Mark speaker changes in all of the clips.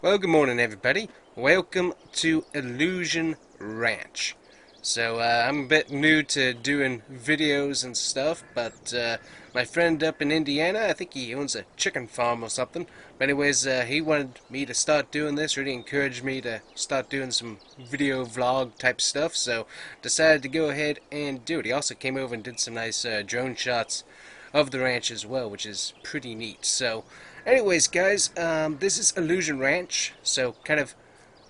Speaker 1: Well, good morning, everybody. Welcome to Illusion Ranch. I'm a bit new to doing videos and stuff, but my friend up in Indiana, I think he owns a chicken farm or something. But anyways, he wanted me to start doing this, really encouraged me to start doing some video vlog type stuff, so decided to go ahead and do it. He also came over and did some nice drone shots of the ranch as well, which is pretty neat. So, anyways, guys, this is Illusion Ranch. So, kind of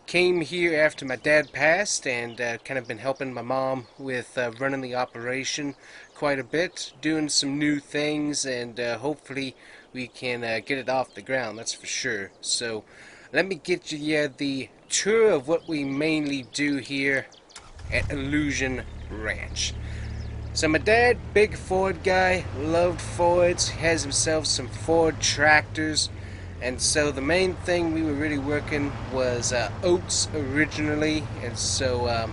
Speaker 1: came here after my dad passed, and kind of been helping my mom with running the operation quite a bit, doing some new things, and hopefully we can get it off the ground. That's for sure. So, let me get you the tour of what we mainly do here at Illusion Ranch. So my dad, big Ford guy, loved Fords, has himself some Ford tractors, and so the main thing we were really working was oats originally, and so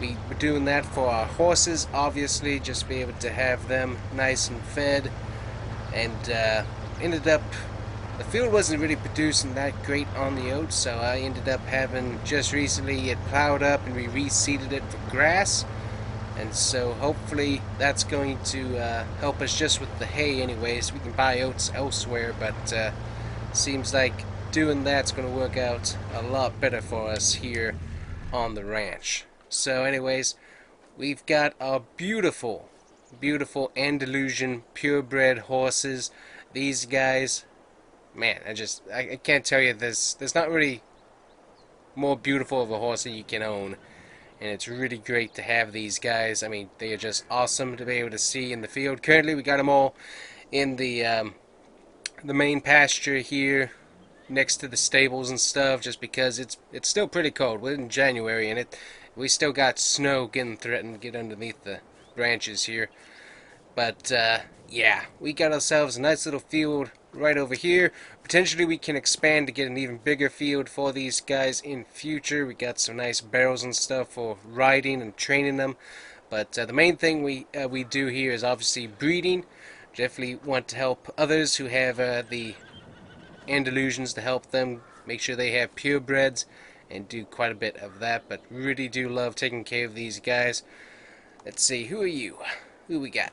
Speaker 1: we were doing that for our horses, obviously, just to be able to have them nice and fed, and ended up, the field wasn't really producing that great on the oats, so I ended up having, just recently, it plowed up and we reseeded it for grass. And so hopefully that's going to help us just with the hay anyways. We can buy oats elsewhere, but seems like doing that's going to work out a lot better for us here on the ranch. So anyways, we've got our beautiful, beautiful Andalusian purebred horses. These guys, man, I can't tell you this. There's not really more beautiful of a horse that you can own. And it's really great to have these guys. I mean, they are just awesome to be able to see in the field. Currently, we got them all in the main pasture here, next to the stables and stuff. Just because it's still pretty cold. We're in January, and we still got snow getting threatened to get underneath the branches here. But yeah, we got ourselves a nice little field right over here. Potentially we can expand to get an even bigger field for these guys in future. We got some nice barrels and stuff for riding and training them. But the main thing we do here is obviously breeding. Definitely want to help others who have the Andalusians to help them make sure they have purebreds and do quite a bit of that. But really do love taking care of these guys. Let's see, who are you? Who we got?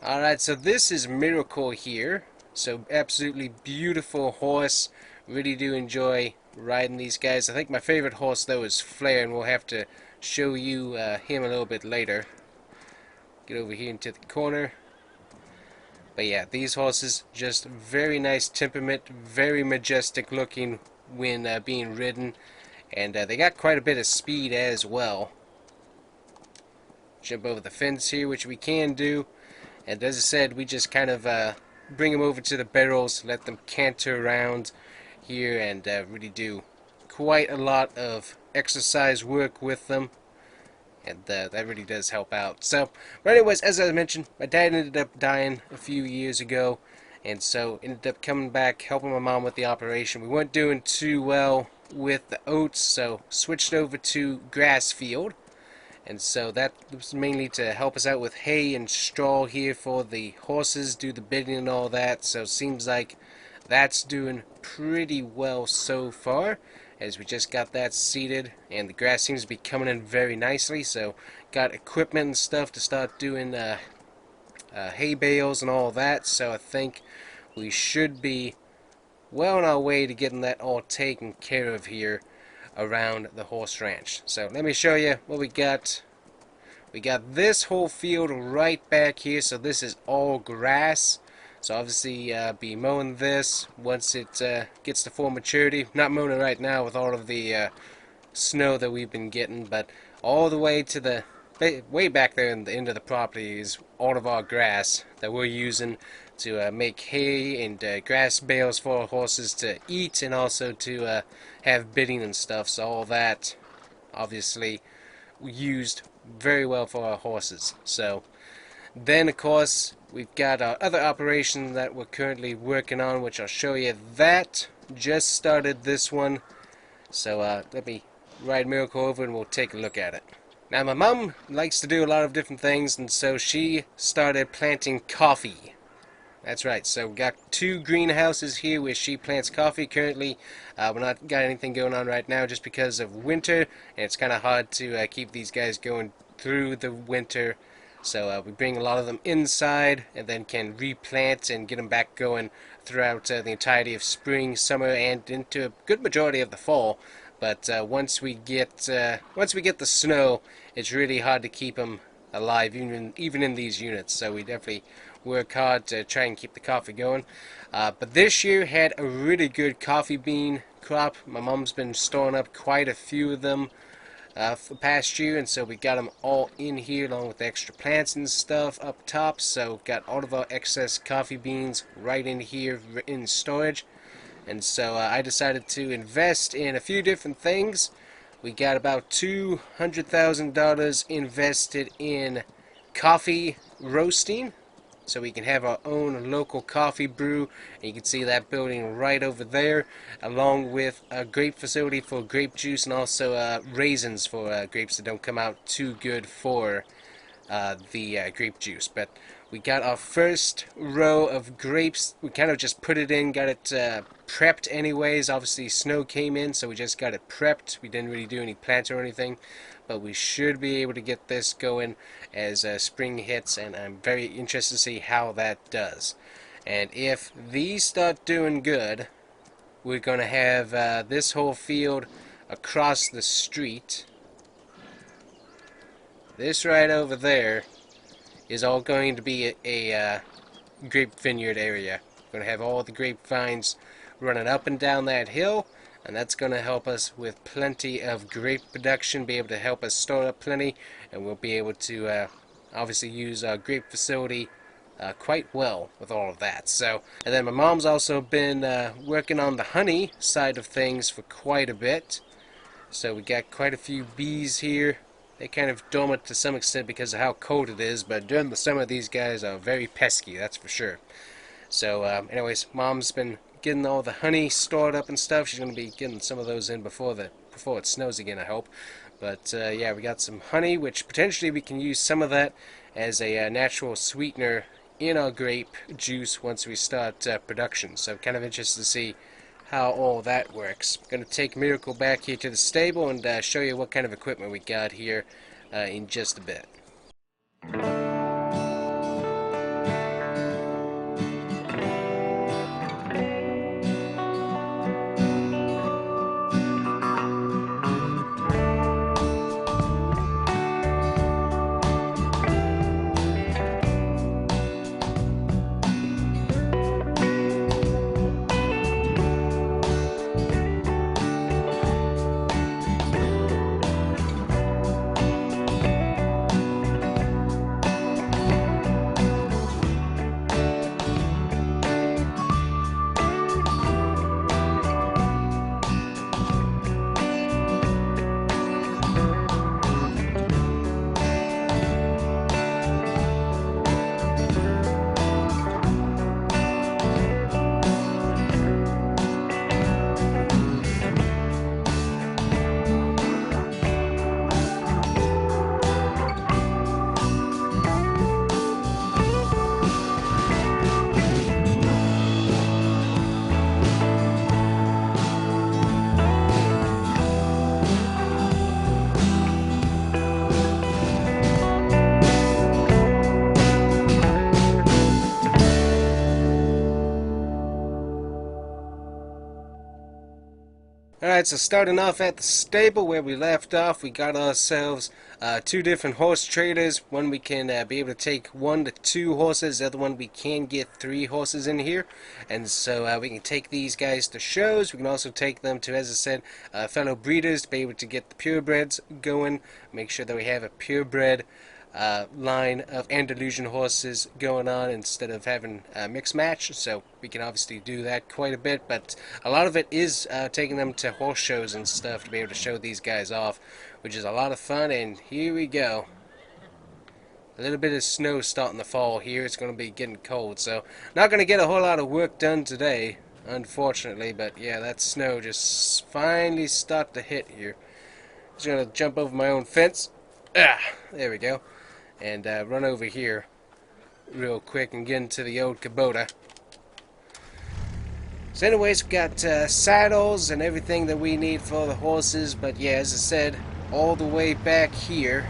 Speaker 1: Alright, so this is Miracle here. So absolutely beautiful horse. Really do enjoy riding these guys. I think my favorite horse though is Flair, and we'll have to show you him a little bit later. Get over here into the corner. But yeah, these horses, just very nice temperament, very majestic looking when being ridden. And they got quite a bit of speed as well. Jump over the fence here, which we can do. And as I said, we just kind of bring them over to the barrels, let them canter around here, and really do quite a lot of exercise work with them. And that really does help out. So, but anyways, as I mentioned, my dad ended up dying a few years ago, and so ended up coming back, helping my mom with the operation. We weren't doing too well with the oats, so switched over to grass field. And so that was mainly to help us out with hay and straw here for the horses, do the bedding and all that. So it seems like that's doing pretty well so far, as we just got that seeded, and the grass seems to be coming in very nicely. So got equipment and stuff to start doing hay bales and all that. So I think we should be well on our way to getting that all taken care of here around the horse ranch. So let me show you what we got. We got this whole field right back here, so this is all grass. So obviously be mowing this once it gets to full maturity. Not mowing it right now with all of the snow that we've been getting, but all the way to the way back there in the end of the property is all of our grass that we're using to make hay and grass bales for our horses to eat, and also to have bedding and stuff. So all that obviously used very well for our horses. So then of course we've got our other operation that we're currently working on, which I'll show you. That just started this one, so let me ride Miracle over and we'll take a look at it. Now my mom likes to do a lot of different things, and so she started planting coffee. That's right. So we got 2 greenhouses here where she plants coffee. Currently, we're not got anything going on right now just because of winter, and it's kind of hard to keep these guys going through the winter. So we bring a lot of them inside, and then can replant and get them back going throughout the entirety of spring, summer, and into a good majority of the fall. But once we get the snow, it's really hard to keep them alive, even in these units. So we definitely work hard to try and keep the coffee going. But this year had a really good coffee bean crop. My mom's been storing up quite a few of them for the past year, and so we got them all in here along with the extra plants and stuff up top. So got all of our excess coffee beans right in here in storage. And so I decided to invest in a few different things. We got about $200,000 invested in coffee roasting, so we can have our own local coffee brew. And you can see that building right over there, along with a grape facility for grape juice, and also raisins for grapes that don't come out too good for the grape juice. But we got our first row of grapes. We kind of just put it in, got it prepped anyways. Obviously snow came in, so we just got it prepped. We didn't really do any plants or anything, but we should be able to get this going as spring hits, and I'm very interested to see how that does. And if these start doing good, we're going to have this whole field across the street. This right over there is all going to be a grape vineyard area. We're going to have all the grapevines running up and down that hill, and that's going to help us with plenty of grape production, be able to help us store up plenty, and we'll be able to obviously use our grape facility quite well with all of that. So, and then my mom's also been working on the honey side of things for quite a bit. So we got quite a few bees here. They're kind of dormant to some extent because of how cold it is, but during the summer these guys are very pesky, that's for sure. So anyways, Mom's been getting all the honey stored up and stuff. She's going to be getting some of those in before it snows again, I hope. But yeah, we got some honey, which potentially we can use some of that as a natural sweetener in our grape juice once we start production. So kind of interested to see how all that works. I'm going to take Miracle back here to the stable and show you what kind of equipment we got here in just a bit. Alright, so starting off at the stable where we left off, we got ourselves 2 different horse traders. One we can be able to take 1 to 2 horses, the other one we can get 3 horses in here. And so we can take these guys to shows. We can also take them to, as I said, fellow breeders to be able to get the purebreds going. Make sure that we have a purebred line of Andalusian horses going on instead of having a mixed match. So we can obviously do that quite a bit, but a lot of it is taking them to horse shows and stuff to be able to show these guys off, which is a lot of fun. And here we go. A little bit of snow starting to fall here. It's going to be getting cold, so not going to get a whole lot of work done today, unfortunately. But yeah, that snow just finally started to hit here. Just going to jump over my own fence. There we go. And run over here. real quick and get into the old Kubota. So anyways, we got saddles and everything that we need for the horses, but yeah, as I said, all the way back here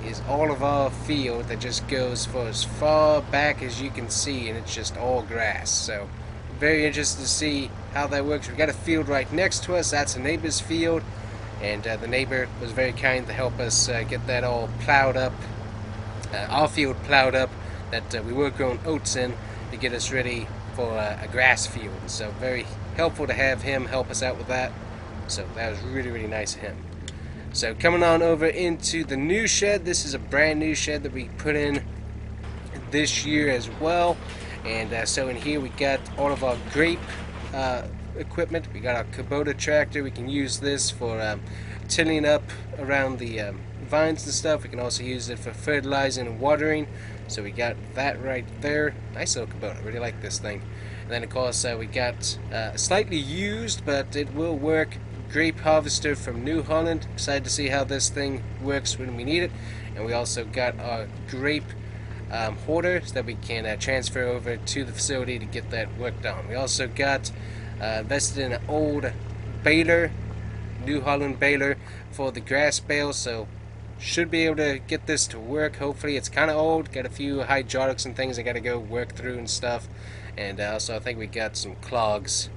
Speaker 1: is all of our field that just goes for as far back as you can see, and it's just all grass. So very interested to see how that works. We've got a field right next to us. That's a neighbor's field, and the neighbor was very kind to help us get that all plowed up, our field plowed up that we were growing oats in, to get us ready for a grass field. So very helpful to have him help us out with that. So that was really, really nice of him. So coming on over into the new shed. This is a brand new shed that we put in this year as well. And so in here we got all of our grape equipment. We got our Kubota tractor. We can use this for tilling up around the vines and stuff. We can also use it for fertilizing and watering. So we got that right there. Nice little Kubota. Really like this thing. And then of course we got slightly used, but it will work, grape harvester from New Holland. Excited to see how this thing works when we need it. And we also got our grape hoarder so that we can transfer over to the facility to get that worked on. We also got invested in an old baler, New Holland baler, for the grass bale, so should be able to get this to work. Hopefully. It's kind of old, got a few hydraulics and things I got to go work through and stuff. And also I think we got some clogs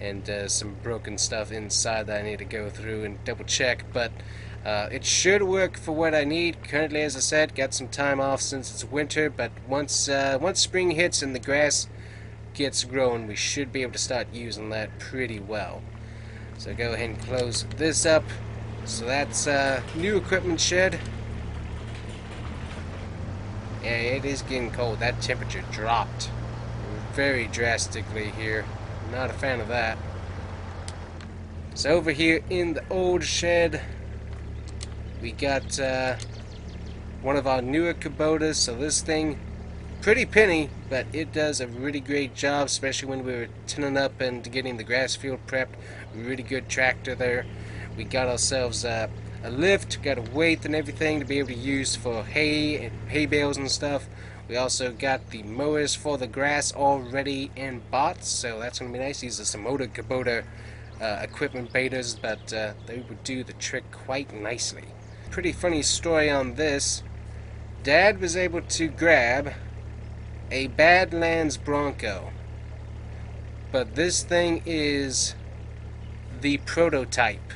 Speaker 1: and some broken stuff inside that I need to go through and double check, but it should work for what I need. Currently, as I said, got some time off since it's winter, but once spring hits and the grass gets growing, we should be able to start using that pretty well. So go ahead and close this up. So that's new equipment shed. Yeah, it is getting cold. That temperature dropped very drastically here. Not a fan of that. So over here in the old shed, we got one of our newer Kubotas. So this thing, pretty penny, but it does a really great job, especially when we were tinning up and getting the grass field prepped. Really good tractor there. We got ourselves a lift, got a weight and everything to be able to use for hay and hay bales and stuff. We also got the mowers for the grass already and bought, so that's going to be nice. These are some older Kubota equipment betas, but they would do the trick quite nicely. Pretty funny story on this. Dad was able to grab a Badlands Bronco, but this thing is the prototype.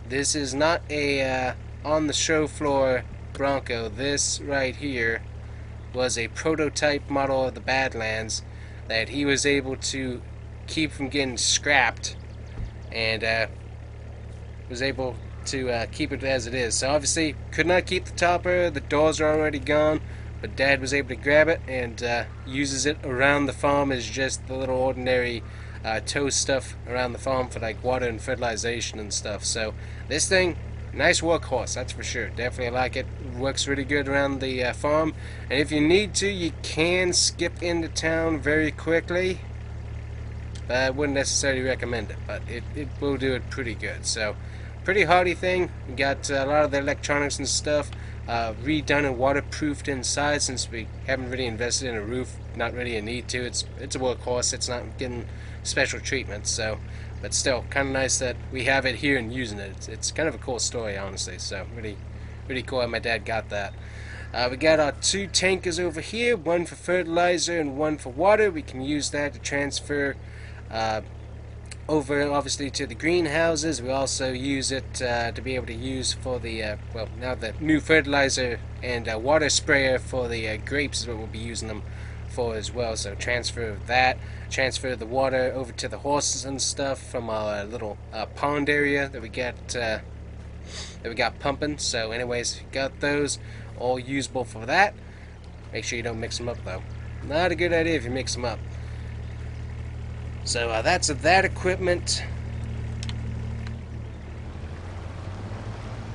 Speaker 1: This is not a on the show floor Bronco. This right here was a prototype model of the Badlands that he was able to keep from getting scrapped, and was able to keep it as it is. So obviously could not keep the topper, the doors are already gone, but Dad was able to grab it and uses it around the farm as just the little ordinary tow stuff around the farm for like water and fertilization and stuff. So this thing, nice workhorse, that's for sure. Definitely like it. Works really good around the farm. And if you need to, you can skip into town very quickly. But I wouldn't necessarily recommend it, but it will do it pretty good. So pretty hardy thing. We got a lot of the electronics and stuff redone and waterproofed inside, since we haven't really invested in a roof. Not really a need to. It's a workhorse. It's not getting special treatment. So, but still, kind of nice that we have it here and using it. It's kind of a cool story, honestly. So really cool how my dad got that. We got our two tankers over here, one for fertilizer and one for water. We can use that to transfer over, obviously, to the greenhouses. We also use it to be able to use for the, well, now the new fertilizer and water sprayer for the grapes is what we'll be using them for as well. So transfer that, transfer the water over to the horses and stuff from our little pond area that we got pumping. So anyways, got those all usable for that. Make sure you don't mix them up though. Not a good idea if you mix them up. So that's that equipment.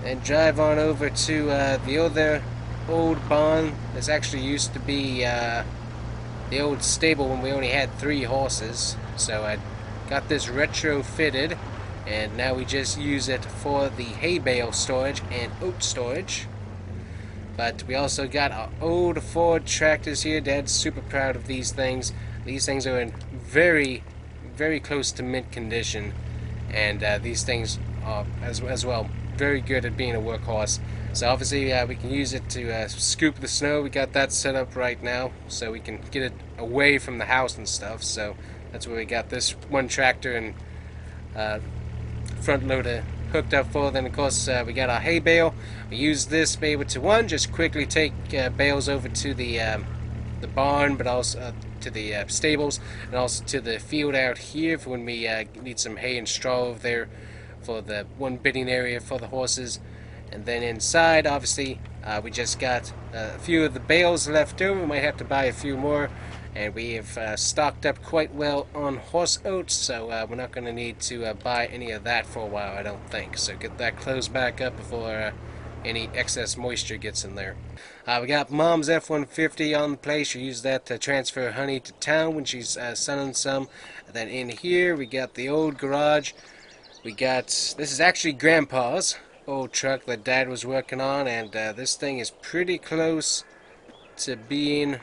Speaker 1: And drive on over to the other old barn. This actually used to be the old stable when we only had 3 horses. So I got this retrofitted, and now we just use it for the hay bale storage and oat storage. But we also got our old Ford tractors here. Dad's super proud of these things. These things are in very, very close to mint condition, and these things are as well very good at being a workhorse. So obviously we can use it to scoop the snow. We got that set up right now so we can get it away from the house and stuff. So that's where we got this one tractor and front loader hooked up for. Then of course we got our hay bale. We use this to be able to just quickly take bales over to the barn, but also to the stables, and also to the field out here for when we need some hay and straw over there for the one bidding area for the horses. And then inside, obviously, we just got a few of the bales left over. We might have to buy a few more. And we have stocked up quite well on horse oats, so we're not going to need to buy any of that for a while, I don't think. So get that closed back up before any excess moisture gets in there. We got Mom's F-150 on the place. She used that to transfer honey to town when she's selling some. And then in here, we got the old garage. We got, this is actually Grandpa's old truck that Dad was working on, and this thing is pretty close to being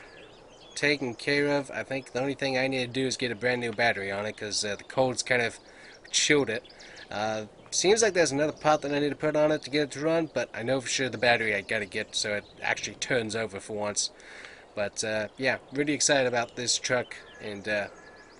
Speaker 1: taken care of. I think the only thing I need to do is get a brand new battery on it, because the cold's kind of chilled it. Seems like there's another part that I need to put on it to get it to run, but I know for sure the battery I gotta get so it actually turns over for once. But yeah, really excited about this truck, and we're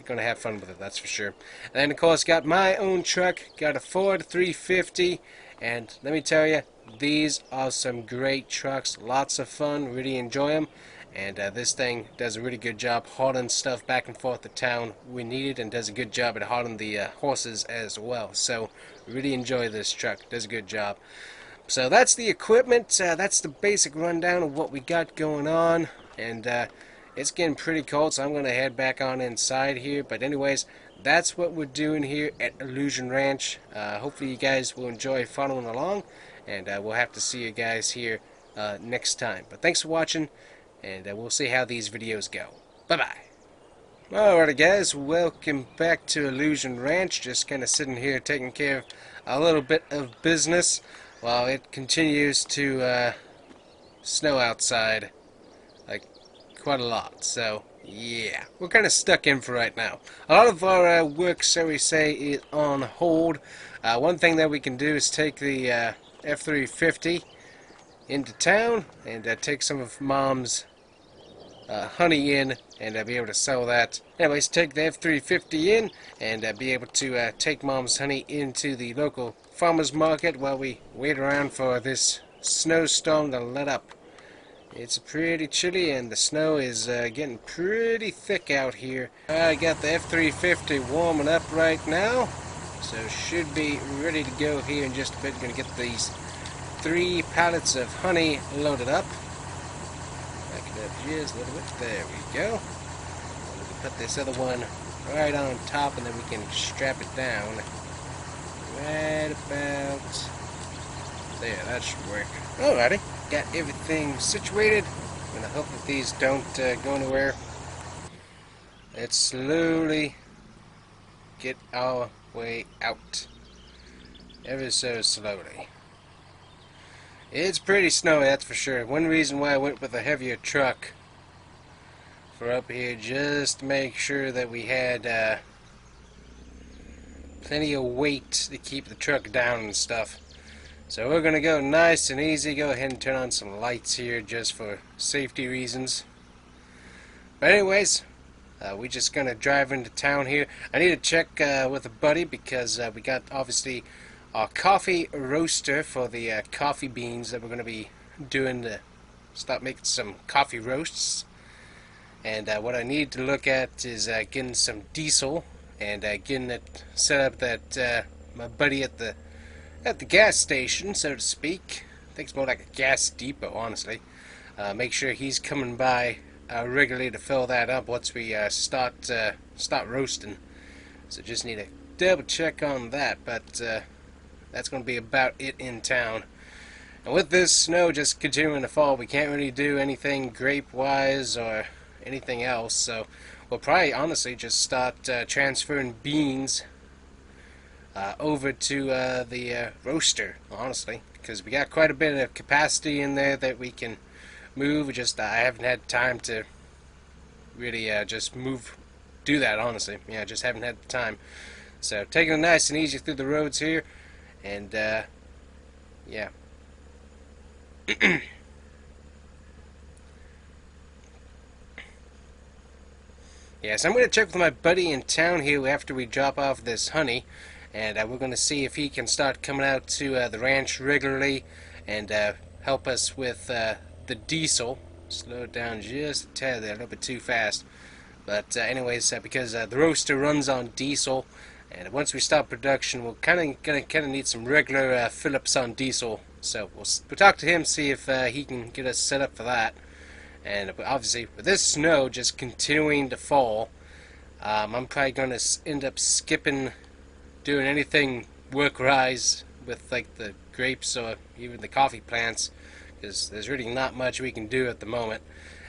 Speaker 1: gonna have fun with it, that's for sure. And then of course got my own truck, got a Ford 350, and let me tell you, these are some great trucks, lots of fun, really enjoy them. And this thing does a really good job hauling stuff back and forth to town we need it, and does a good job at hauling the horses as well. So really enjoy this truck, does a good job. So that's the equipment, that's the basic rundown of what we got going on. And it's getting pretty cold, so I'm going to head back on inside here. But anyways, that's what we're doing here at Illusion Ranch. Hopefully you guys will enjoy following along, and we'll have to see you guys here next time. But thanks for watching, and we'll see how these videos go. Bye-bye. Alrighty guys, welcome back to Illusion Ranch. Just kind of sitting here taking care of a little bit of business while it continues to snow outside, like quite a lot. So yeah, we're kind of stuck in for right now. A lot of our work, so we say, is on hold. One thing that we can do is take the F-350 into town and take some of Mom's honey in, and be able to sell that. Anyways, take the F-350 in and be able to take Mom's honey into the local farmer's market while we wait around for this snowstorm to let up. It's pretty chilly, and the snow is getting pretty thick out here. I got the F-350 warming up right now, so should be ready to go here in just a bit. Gonna get these 3 pallets of honey loaded up. Back it up just a little bit. There we go. We can put this other one right on top, and then we can strap it down right about there. That should work. Alrighty, got everything situated. I'm gonna hope that these don't go anywhere. Let's slowly get our way out, ever so slowly. It's pretty snowy, that's for sure. One reason why I went with a heavier truck for up here, just to make sure that we had plenty of weight to keep the truck down and stuff. So we're going to go nice and easy. Go ahead and turn on some lights here just for safety reasons. But anyways, we're just going to drive into town here. I need to check with a buddy, because we got obviously our coffee roaster for the coffee beans that we're going to be doing to start making some coffee roasts. And what I need to look at is getting some diesel and getting it set up that my buddy at the gas station, so to speak. I think it's more like a gas depot, honestly. Make sure he's coming by regularly to fill that up once we start roasting. So just need to double check on that, but that's going to be about it in town. And with this snow just continuing to fall, we can't really do anything grape-wise or anything else, so we'll probably honestly just start transferring beans over to the roaster, honestly, because we got quite a bit of capacity in there that we can move. Just I haven't had time to really just do that, honestly. Yeah, just haven't had the time. So taking it nice and easy through the roads here, and yeah. Yeah, so I'm going to check with my buddy in town here after we drop off this honey, and we're going to see if he can start coming out to the ranch regularly and help us with the diesel. Slow it down just a tad there, a little bit too fast. But anyways, because the roaster runs on diesel, and once we stop production, we're kind of need some regular fill-ups on diesel. So we'll talk to him, see if he can get us set up for that. And obviously, with this snow just continuing to fall, I'm probably going to end up skipping doing anything work-wise with like the grapes or even the coffee plants, because there's really not much we can do at the moment.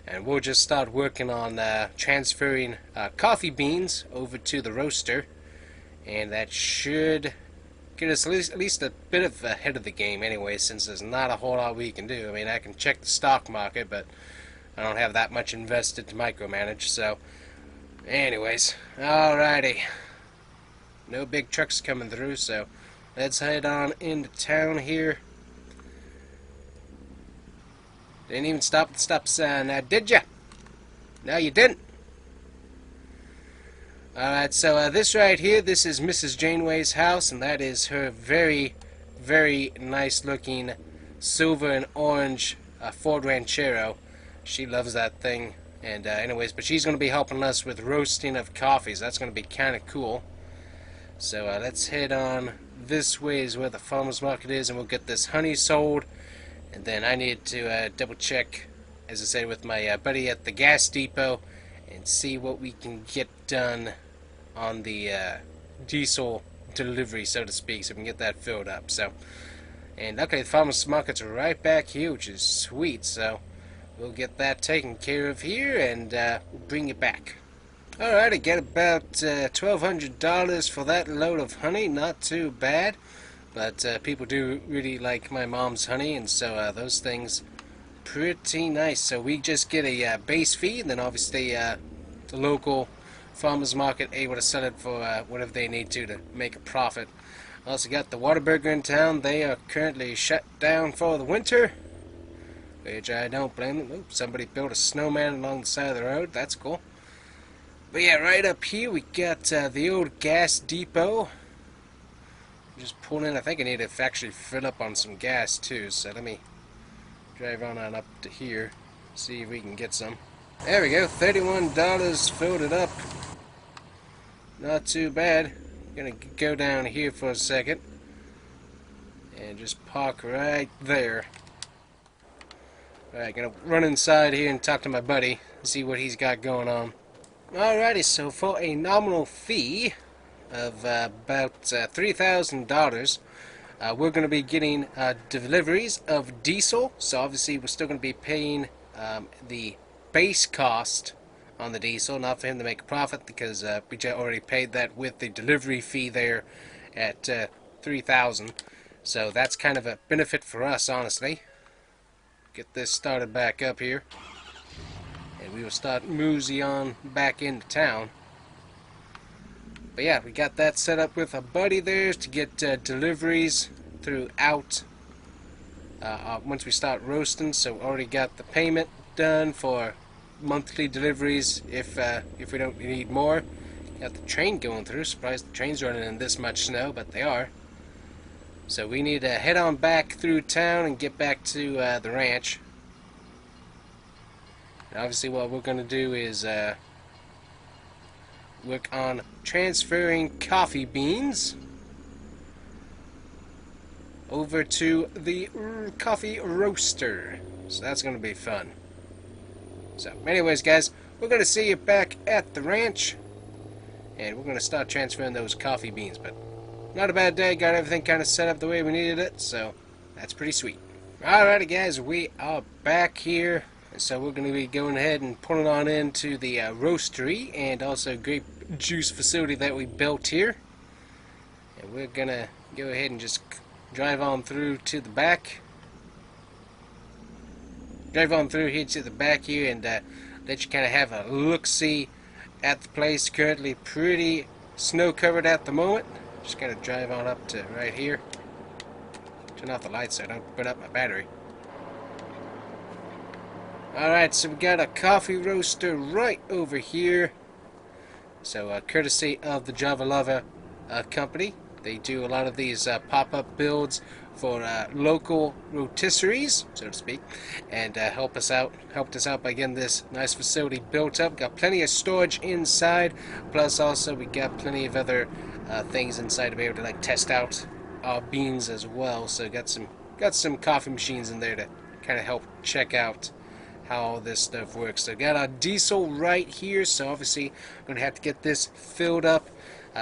Speaker 1: And we'll just start working on transferring coffee beans over to the roaster, and that should get us at least a bit of ahead of the game anyway, since there's not a whole lot we can do. I mean, I can check the stock market, but I don't have that much invested to micromanage. So anyways, alrighty, no big trucks coming through, so let's head on into town here. Didn't even stop at the stop sign, now did ya? No, you didn't. Alright, so this right here, this is Mrs. Janeway's house, and that is her very, very nice looking silver and orange Ford Ranchero. She loves that thing. And anyways, but she's going to be helping us with roasting of coffees. That's going to be kind of cool. So let's head on this way is where the farmer's market is, and we'll get this honey sold. And then I need to double check, as I said, with my buddy at the gas depot and see what we can get done on the diesel delivery, so to speak, so we can get that filled up. So, and okay, the farmer's market's right back here, which is sweet. So we'll get that taken care of here, and we'll bring it back. Alright, I get about $1,200 for that load of honey. Not too bad, but people do really like my mom's honey, and so those things pretty nice. So we just get a base fee, and then obviously the local farmers market able to sell it for whatever they need to make a profit. Also got the Whataburger in town. They are currently shut down for the winter, which I don't blame them. Oops, somebody built a snowman along the side of the road. That's cool. But yeah, right up here we got the old gas depot. Just pulling in. I think I need to actually fill up on some gas too, so let me drive on up to here, see if we can get some. There we go, $31 filled it up. Not too bad. Gonna go down here for a second and just park right there. Alright, gonna run inside here and talk to my buddy, see what he's got going on. Alrighty, so for a nominal fee of about $3,000, we're going to be getting deliveries of diesel. So obviously we're still going to be paying the base cost on the diesel, not for him to make a profit, because we already paid that with the delivery fee there at $3,000. So that's kind of a benefit for us, honestly. Get this started back up here, and we will start mosey on back into town. But yeah, we got that set up with a buddy there to get deliveries throughout once we start roasting. So already got the payment done for monthly deliveries if we don't need more. Got the train going through. Surprised the train's running in this much snow, but they are. So we need to head on back through town and get back to the ranch. And obviously what we're going to do is work on transferring coffee beans over to the coffee roaster. So that's going to be fun. So anyways, guys, we're going to see you back at the ranch, and we're going to start transferring those coffee beans. But not a bad day. Got everything kind of set up the way we needed it, so that's pretty sweet. Alrighty, guys, we are back here. So we're going to be going ahead and pulling on into the roastery and also grape juice facility that we built here. And we're going to go ahead and just drive on through to the back. Drive on through here to the back here and let you kind of have a look-see at the place. Currently pretty snow-covered at the moment. Just gotta drive on up to right here. Turn off the lights so I don't burn up my battery. Alright, so we got a coffee roaster right over here. So, courtesy of the Java Lover company. They do a lot of these pop-up builds for local rotisseries, so to speak, and helped us out by getting this nice facility built up. Got plenty of storage inside, plus also we got plenty of other things inside to be able to like test out our beans as well. So got some coffee machines in there to kind of help check out how all this stuff works. So got our diesel right here, so obviously I'm gonna have to get this filled up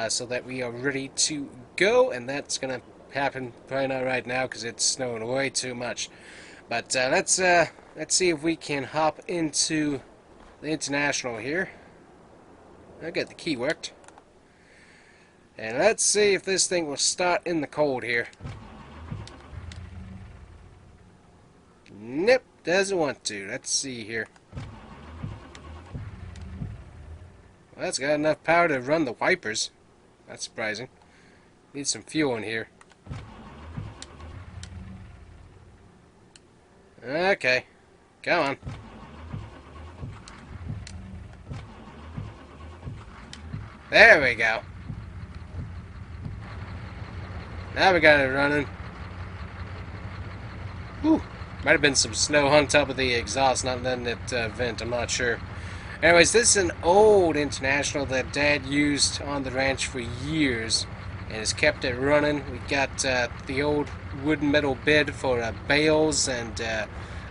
Speaker 1: so that we are ready to go, and that's gonna happen probably not right now because it's snowing way too much. But let's see if we can hop into the International here. I got the key worked, and let's see if this thing will start in the cold here. Nope, doesn't want to. Let's see here. Well, that's got enough power to run the wipers. That's surprising. Need some fuel in here. Okay, come on. There we go. Now we got it running. Whew. Might have been some snow on top of the exhaust, not letting it vent, I'm not sure. Anyways, this is an old International that Dad used on the ranch for years and has kept it running. We got the old wood and metal bed for bales and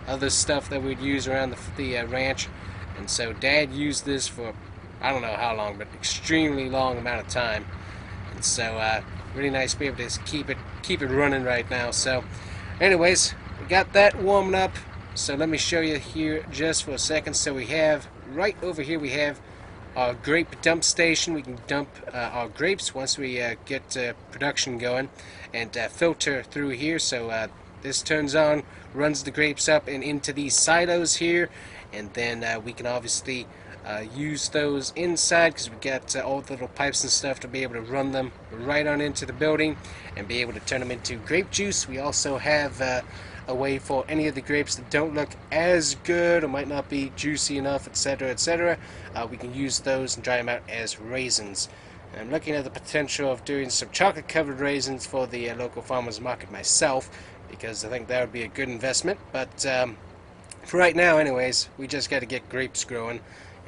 Speaker 1: other stuff that we'd use around the ranch. And so Dad used this for, I don't know how long, but extremely long amount of time. And so really nice to be able to keep it running right now. So anyways, we got that warming up. So let me show you here just for a second. So we have, right over here we have our grape dump station. We can dump our grapes once we get production going and filter through here. So this turns on, runs the grapes up and into these silos here, and then we can obviously use those inside because we got all the little pipes and stuff to be able to run them right on into the building and be able to turn them into grape juice. We also have a way for any of the grapes that don't look as good or might not be juicy enough, etc., etc. We can use those and dry them out as raisins. And I'm looking at the potential of doing some chocolate covered raisins for the local farmers market myself, because I think that would be a good investment. But for right now anyways, we just got to get grapes growing,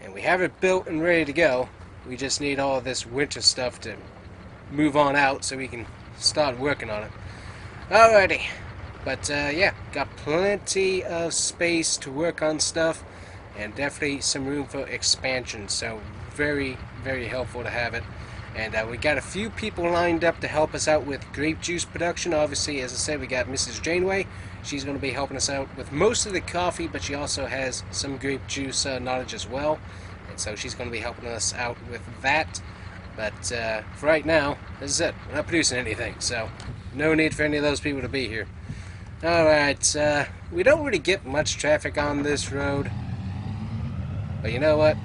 Speaker 1: and we have it built and ready to go. We just need all of this winter stuff to move on out so we can start working on it. Alrighty. But yeah, got plenty of space to work on stuff, and definitely some room for expansion. So very, very helpful to have it. And we got a few people lined up to help us out with grape juice production. Obviously, as I said, we got Mrs. Janeway. She's going to be helping us out with most of the coffee, but she also has some grape juice knowledge as well. And so she's going to be helping us out with that. But for right now, this is it. We're not producing anything, so no need for any of those people to be here. Alright, we don't really get much traffic on this road, but you know what?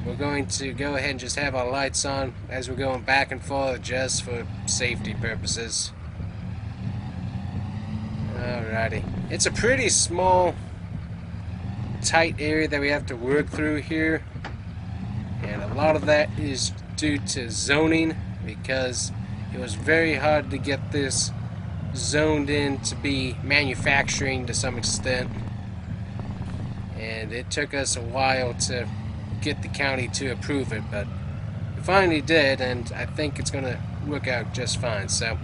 Speaker 1: We're going to go ahead and just have our lights on as we're going back and forth just for safety purposes. Alrighty. It's a pretty small, tight area that we have to work through here, and a lot of that is due to zoning, because it was very hard to get this zoned in to be manufacturing to some extent, and it took us a while to get the county to approve it, but we finally did, and I think it's gonna work out just fine. So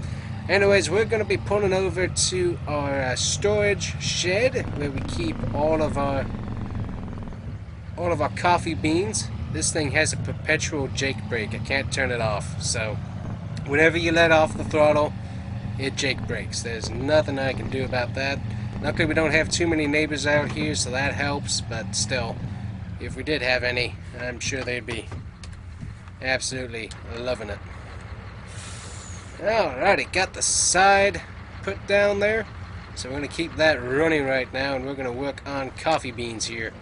Speaker 1: anyways, we're gonna be pulling over to our storage shed where we keep all of our coffee beans. This thing has a perpetual Jake brake. I can't turn it off, so whenever you let off the throttle, it Jake brakes. There's nothing I can do about that. Luckily we don't have too many neighbors out here, so that helps, but still, if we did have any, I'm sure they'd be absolutely loving it. Alrighty, got the side put down there. So we're going to keep that running right now, and we're going to work on coffee beans here.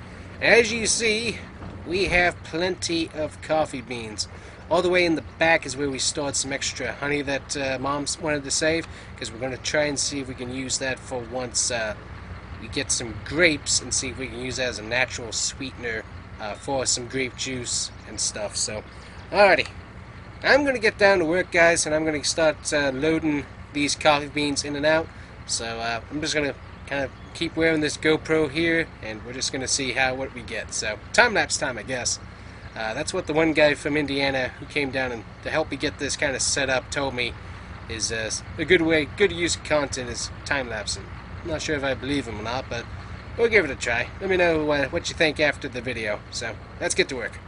Speaker 1: As you see, we have plenty of coffee beans. All the way in the back is where we stored some extra honey that Mom's wanted to save, because we're going to try and see if we can use that for once we get some grapes, and see if we can use that as a natural sweetener for some grape juice and stuff. So, alrighty. I'm going to get down to work, guys, and I'm going to start loading these coffee beans in and out. So I'm just going to kind of keep wearing this GoPro here, and we're just going to see what we get. So, time-lapse time, I guess. That's what the one guy from Indiana who came down and to help me get this kind of set up told me is a good use of content is time-lapsing. I'm not sure if I believe him or not, but we'll give it a try. Let me know what you think after the video. So, let's get to work.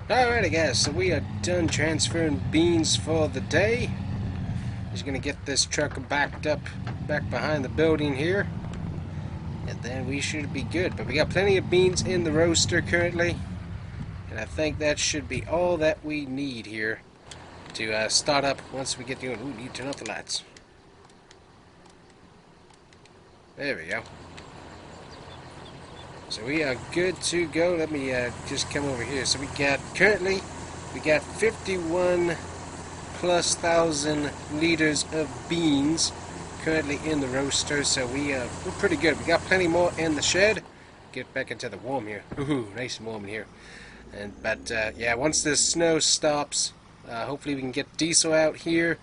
Speaker 1: Alrighty guys, so we are done transferring beans for the day. Just gonna get this truck backed up back behind the building here, and then we should be good. But we got plenty of beans in the roaster currently, and I think that should be all that we need here to start up once we get going. Ooh, need to turn off the lights. There we go. So we are good to go. Let me just come over here. So we got 51 plus thousand liters of beans currently in the roaster. So we're pretty good. We got plenty more in the shed. Get back into the warm here. Ooh, nice and warm in here. But yeah, once this snow stops, hopefully we can get diesel out here,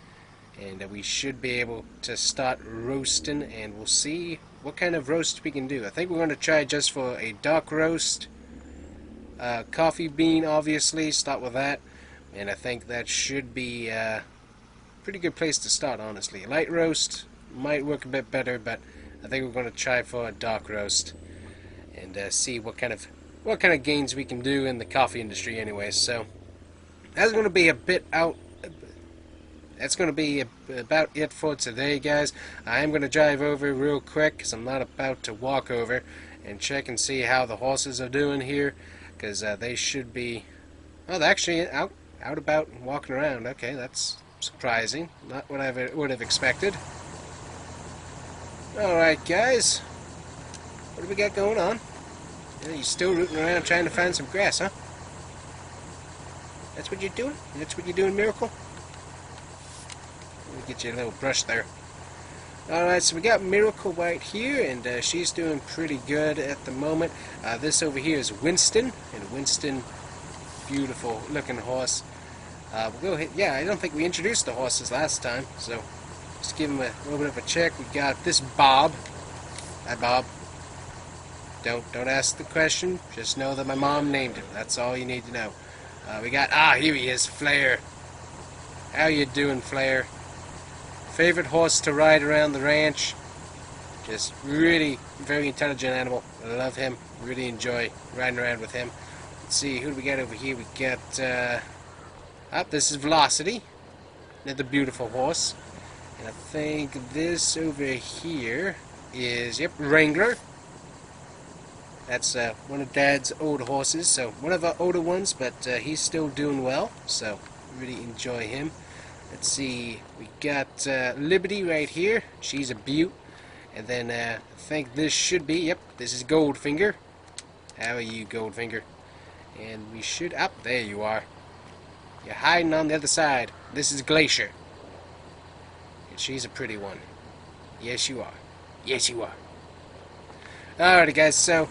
Speaker 1: and we should be able to start roasting, and we'll see what kind of roast we can do. I think we're going to try just for a dark roast, coffee bean obviously, start with that, and I think that should be a pretty good place to start, honestly. A light roast might work a bit better, but I think we're going to try for a dark roast and see what kind of what kind of gains we can do in the coffee industry anyway. So that's going to be a bit out. That's going to be about it for today, guys. I am going to drive over real quick because I'm not about to walk over and check and see how the horses are doing here, because they should be. Oh, they're actually out about and walking around. Okay, that's surprising. Not what I would have expected. Alright, guys. What do we got going on? Yeah, you're still rooting around trying to find some grass, huh? That's what you're doing? That's what you're doing, Miracle? Let me get you a little brush there. Alright, so we got Miracle right here, and she's doing pretty good at the moment. This over here is Winston, and Winston, beautiful looking horse. We'll go ahead. Yeah, I don't think we introduced the horses last time, so just give him a little bit of a check. We got this Bob. Hi, Bob. Don't ask the question. Just know that my mom named him. That's all you need to know. We got here he is, Flair. How you doing, Flair? Favorite horse to ride around the ranch. Just really very intelligent animal. I love him. Really enjoy riding around with him. Let's see, who do we got over here? We got this is Velocity. Another beautiful horse. And I think this over here is, yep, Wrangler. That's one of Dad's old horses, so one of our older ones, but he's still doing well, so really enjoy him. Let's see, we got Liberty right here. She's a beaut. And then I think this should be, yep, this is Goldfinger. How are you, Goldfinger? And we should, there you are. You're hiding on the other side. This is Glacier. And she's a pretty one. Yes, you are. Yes, you are. Alrighty, guys, so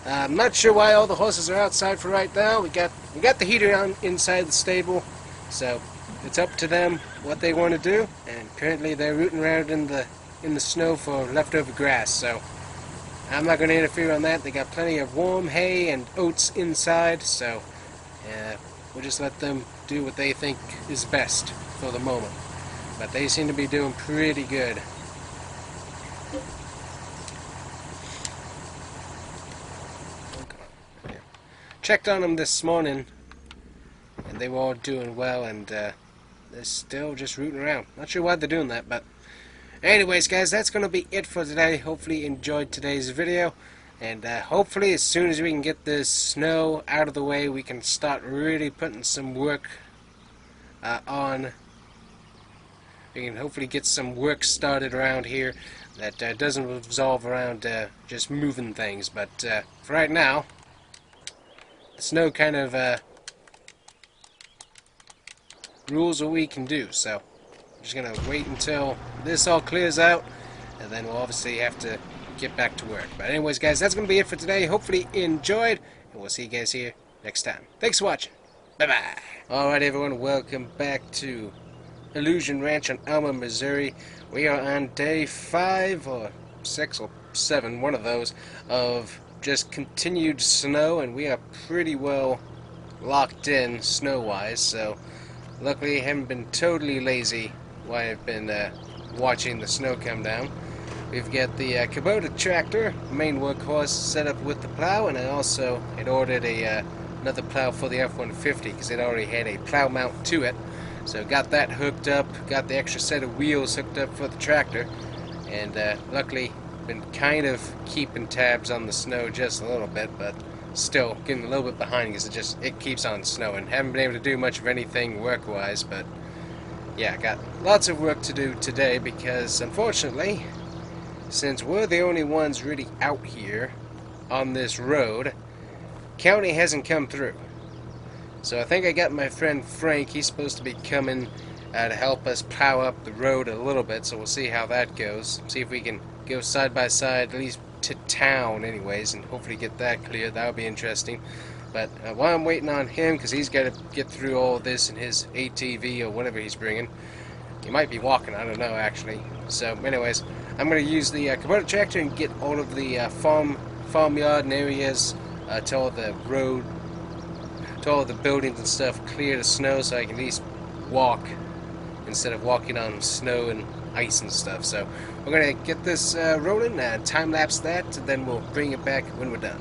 Speaker 1: I'm not sure why all the horses are outside for right now. We got the heater on inside the stable, so it's up to them what they want to do. And currently they're rooting around in the snow for leftover grass, so I'm not going to interfere on that. They got plenty of warm hay and oats inside, so we'll just let them do what they think is best for the moment. But they seem to be doing pretty good. Checked on them this morning, and they were all doing well, and they're still just rooting around. Not sure why they're doing that, but anyways, guys, that's going to be it for today. Hopefully you enjoyed today's video, and hopefully as soon as we can get this snow out of the way, we can start really putting some work on. We can hopefully get some work started around here that doesn't revolve around just moving things, but for right now, the snow kind of rules what we can do, so I'm just going to wait until this all clears out, and then we'll obviously have to get back to work. But anyways, guys, that's going to be it for today. Hopefully you enjoyed, and we'll see you guys here next time. Thanks for watching. Bye-bye. Alright, everyone, welcome back to Illusion Ranch on Alma, Missouri. We are on day 5 or 6 or 7, one of those, of just continued snow, and we are pretty well locked in snow-wise, so luckily I haven't been totally lazy while I've been watching the snow come down. We've got the Kubota tractor, main workhorse, set up with the plow, and I also had ordered another plow for the F-150 because it already had a plow mount to it. So got that hooked up, got the extra set of wheels hooked up for the tractor, and luckily been kind of keeping tabs on the snow just a little bit, but still getting a little bit behind because it keeps on snowing. Haven't been able to do much of anything work-wise, but yeah, got lots of work to do today because unfortunately, since we're the only ones really out here on this road, county hasn't come through. So I think I got my friend Frank. He's supposed to be coming to help us plow up the road a little bit, so we'll see how that goes. See if we can go side by side, at least to town anyways, and hopefully get that cleared. That'll be interesting. But while I'm waiting on him, because he's got to get through all this in his ATV or whatever he's bringing. He might be walking, I don't know actually. So anyways, I'm going to use the Kubota tractor and get all of the farmyard and areas to all the road, to all the buildings and stuff clear of snow, so I can at least walk instead of walking on snow and ice and stuff. So we're going to get this rolling, time-lapse that, and then we'll bring it back when we're done.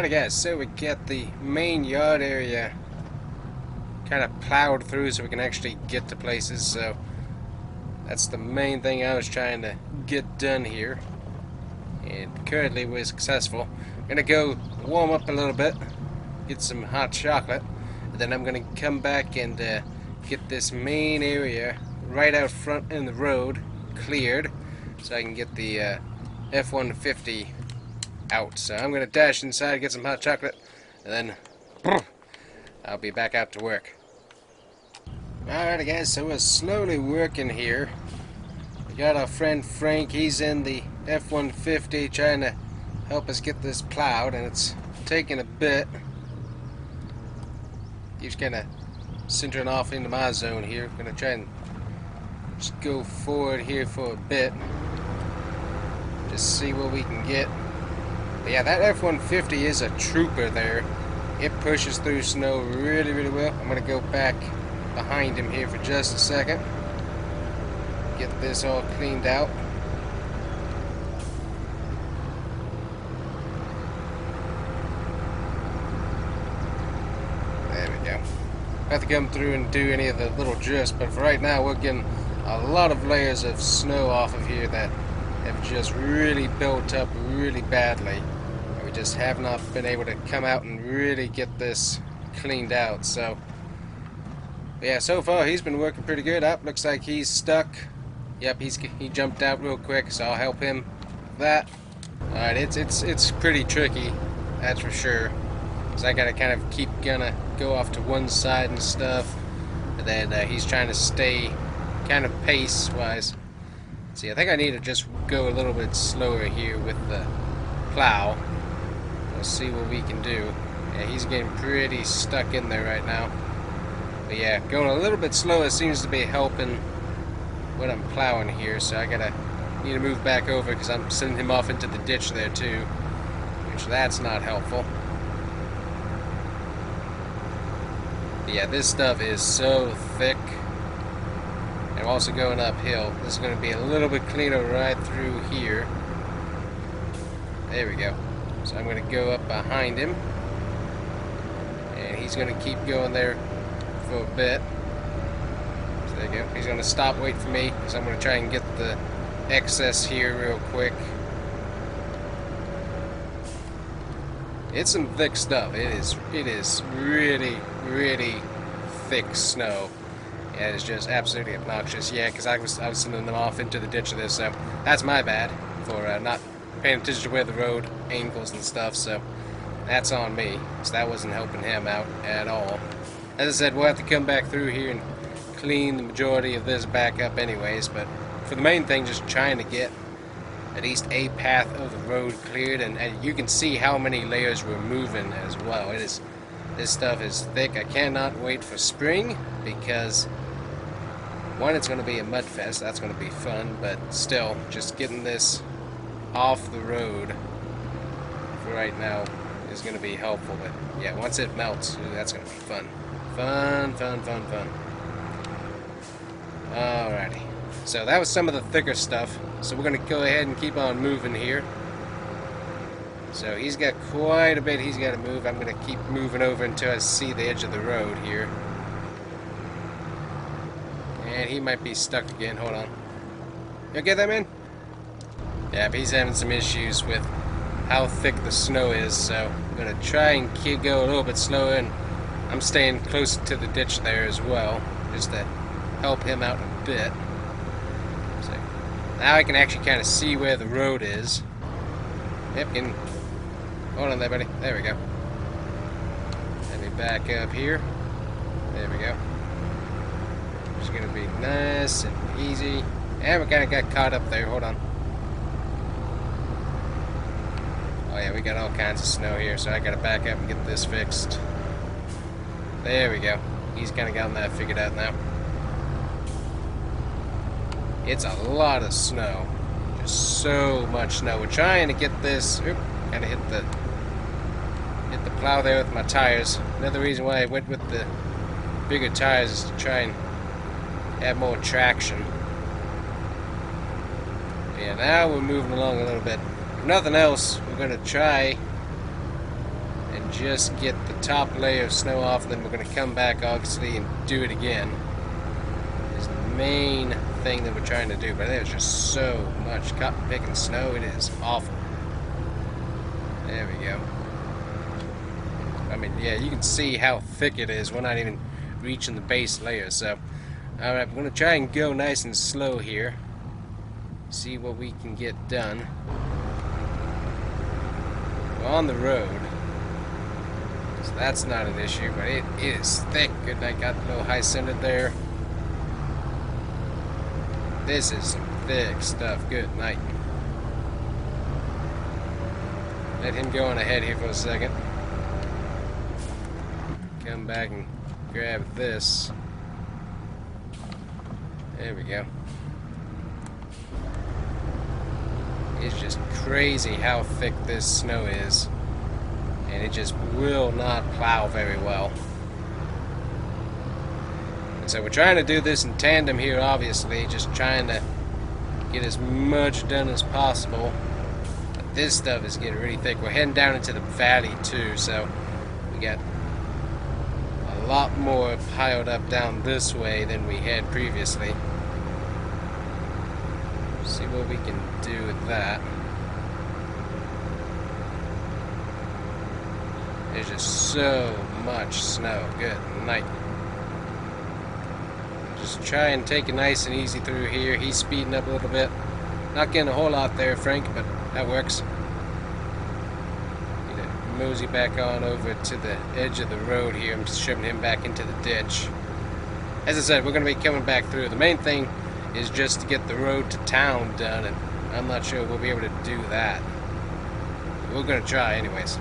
Speaker 1: Alright guys, so we get the main yard area kind of plowed through so we can actually get to places, so that's the main thing I was trying to get done here. And currently we're successful. I'm gonna go warm up a little bit, get some hot chocolate, and then I'm gonna come back and get this main area right out front in the road cleared so I can get the F-150 out. So I'm gonna dash inside, get some hot chocolate, and then I'll be back out to work. Alright guys, so we're slowly working here. We got our friend Frank, he's in the F-150 trying to help us get this plowed, and it's taking a bit. He's kind of centering off into my zone here. I'm gonna try and just go forward here for a bit, just see what we can get. But yeah, that F-150 is a trooper there. It pushes through snow really, really well. I'm gonna go back behind him here for just a second, get this all cleaned out. There we go. I have to come through and do any of the little drifts, but for right now we're getting a lot of layers of snow off of here that have just really built up really badly. And we just have not been able to come out and really get this cleaned out. So yeah, so far he's been working pretty good. Up, looks like he's stuck. Yep, he jumped out real quick, so I'll help him with that. Alright, it's pretty tricky, that's for sure. So I gotta kind of gonna go off to one side and stuff, and then he's trying to stay kind of pace-wise. See, I think I need to just go a little bit slower here with the plow. We'll see what we can do. Yeah, he's getting pretty stuck in there right now. But yeah, going a little bit slower seems to be helping when I'm plowing here, so I need to move back over because I'm sending him off into the ditch there too, which that's not helpful. But yeah, this stuff is so thick. And I'm also going uphill. This is going to be a little bit cleaner right through here. There we go. So I'm going to go up behind him, and he's going to keep going there for a bit. So there you go. He's going to stop, wait for me, because I'm going to try and get the excess here real quick. It's some thick stuff. It is really, really thick snow. Yeah, it's just absolutely obnoxious. Yeah, because I was sending them off into the ditch of this, so that's my bad for not paying attention to where the road angles and stuff, so that's on me. So that wasn't helping him out at all. As I said, we'll have to come back through here and clean the majority of this back up anyways, but for the main thing, just trying to get at least a path of the road cleared, and you can see how many layers we're moving as well. This stuff is thick. I cannot wait for spring, because one, it's going to be a mud fest, that's going to be fun, but still, just getting this off the road for right now is going to be helpful. But yeah, once it melts, that's going to be fun. Fun. Alrighty. So that was some of the thicker stuff. So we're going to go ahead and keep on moving here. So he's got quite a bit he's got to move. I'm going to keep moving over until I see the edge of the road here. And he might be stuck again. Hold on. You okay there, man? Yeah, but he's having some issues with how thick the snow is, so I'm going to try and go a little bit slower, and I'm staying close to the ditch there as well, just to help him out a bit. So now I can actually kind of see where the road is. Yep, hold on there, buddy. There we go. Let me back up here. There we go. Just going to be nice and easy. And we kind of got caught up there. Hold on. Oh yeah, we got all kinds of snow here, so I got to back up and get this fixed. There we go. He's kind of gotten that figured out now. It's a lot of snow. Just so much snow. We're trying to get this. Oop, kind of hit the plow there with my tires. Another reason why I went with the bigger tires is to try and have more traction. Yeah, now we're moving along a little bit. If nothing else, we're going to try just get the top layer of snow off, and then we're going to come back, obviously, and do it again. Is the main thing that we're trying to do, but there's just so much cotton picking snow, it is awful. There we go. I mean, yeah, you can see how thick it is. We're not even reaching the base layer, so alright, we're going to try and go nice and slow here. See what we can get done. We're on the road, so that's not an issue, but it is thick. Good night, got a little high centered there. This is some thick stuff. Good night. Let him go on ahead here for a second. Come back and grab this. There we go. It's just crazy how thick this snow is. And it just will not plow very well. And so we're trying to do this in tandem here, obviously. Just trying to get as much done as possible. But this stuff is getting really thick. We're heading down into the valley too, so we got a lot more piled up down this way than we had previously. See what we can do with that. There's just so much snow. Good night. Just try and take it nice and easy through here. He's speeding up a little bit. Not getting a whole lot there, Frank, but that works. Need to mosey back on over to the edge of the road here. I'm shoving him back into the ditch. As I said, we're going to be coming back through. The main thing is just to get the road to town done, and I'm not sure we'll be able to do that. We're going to try anyways.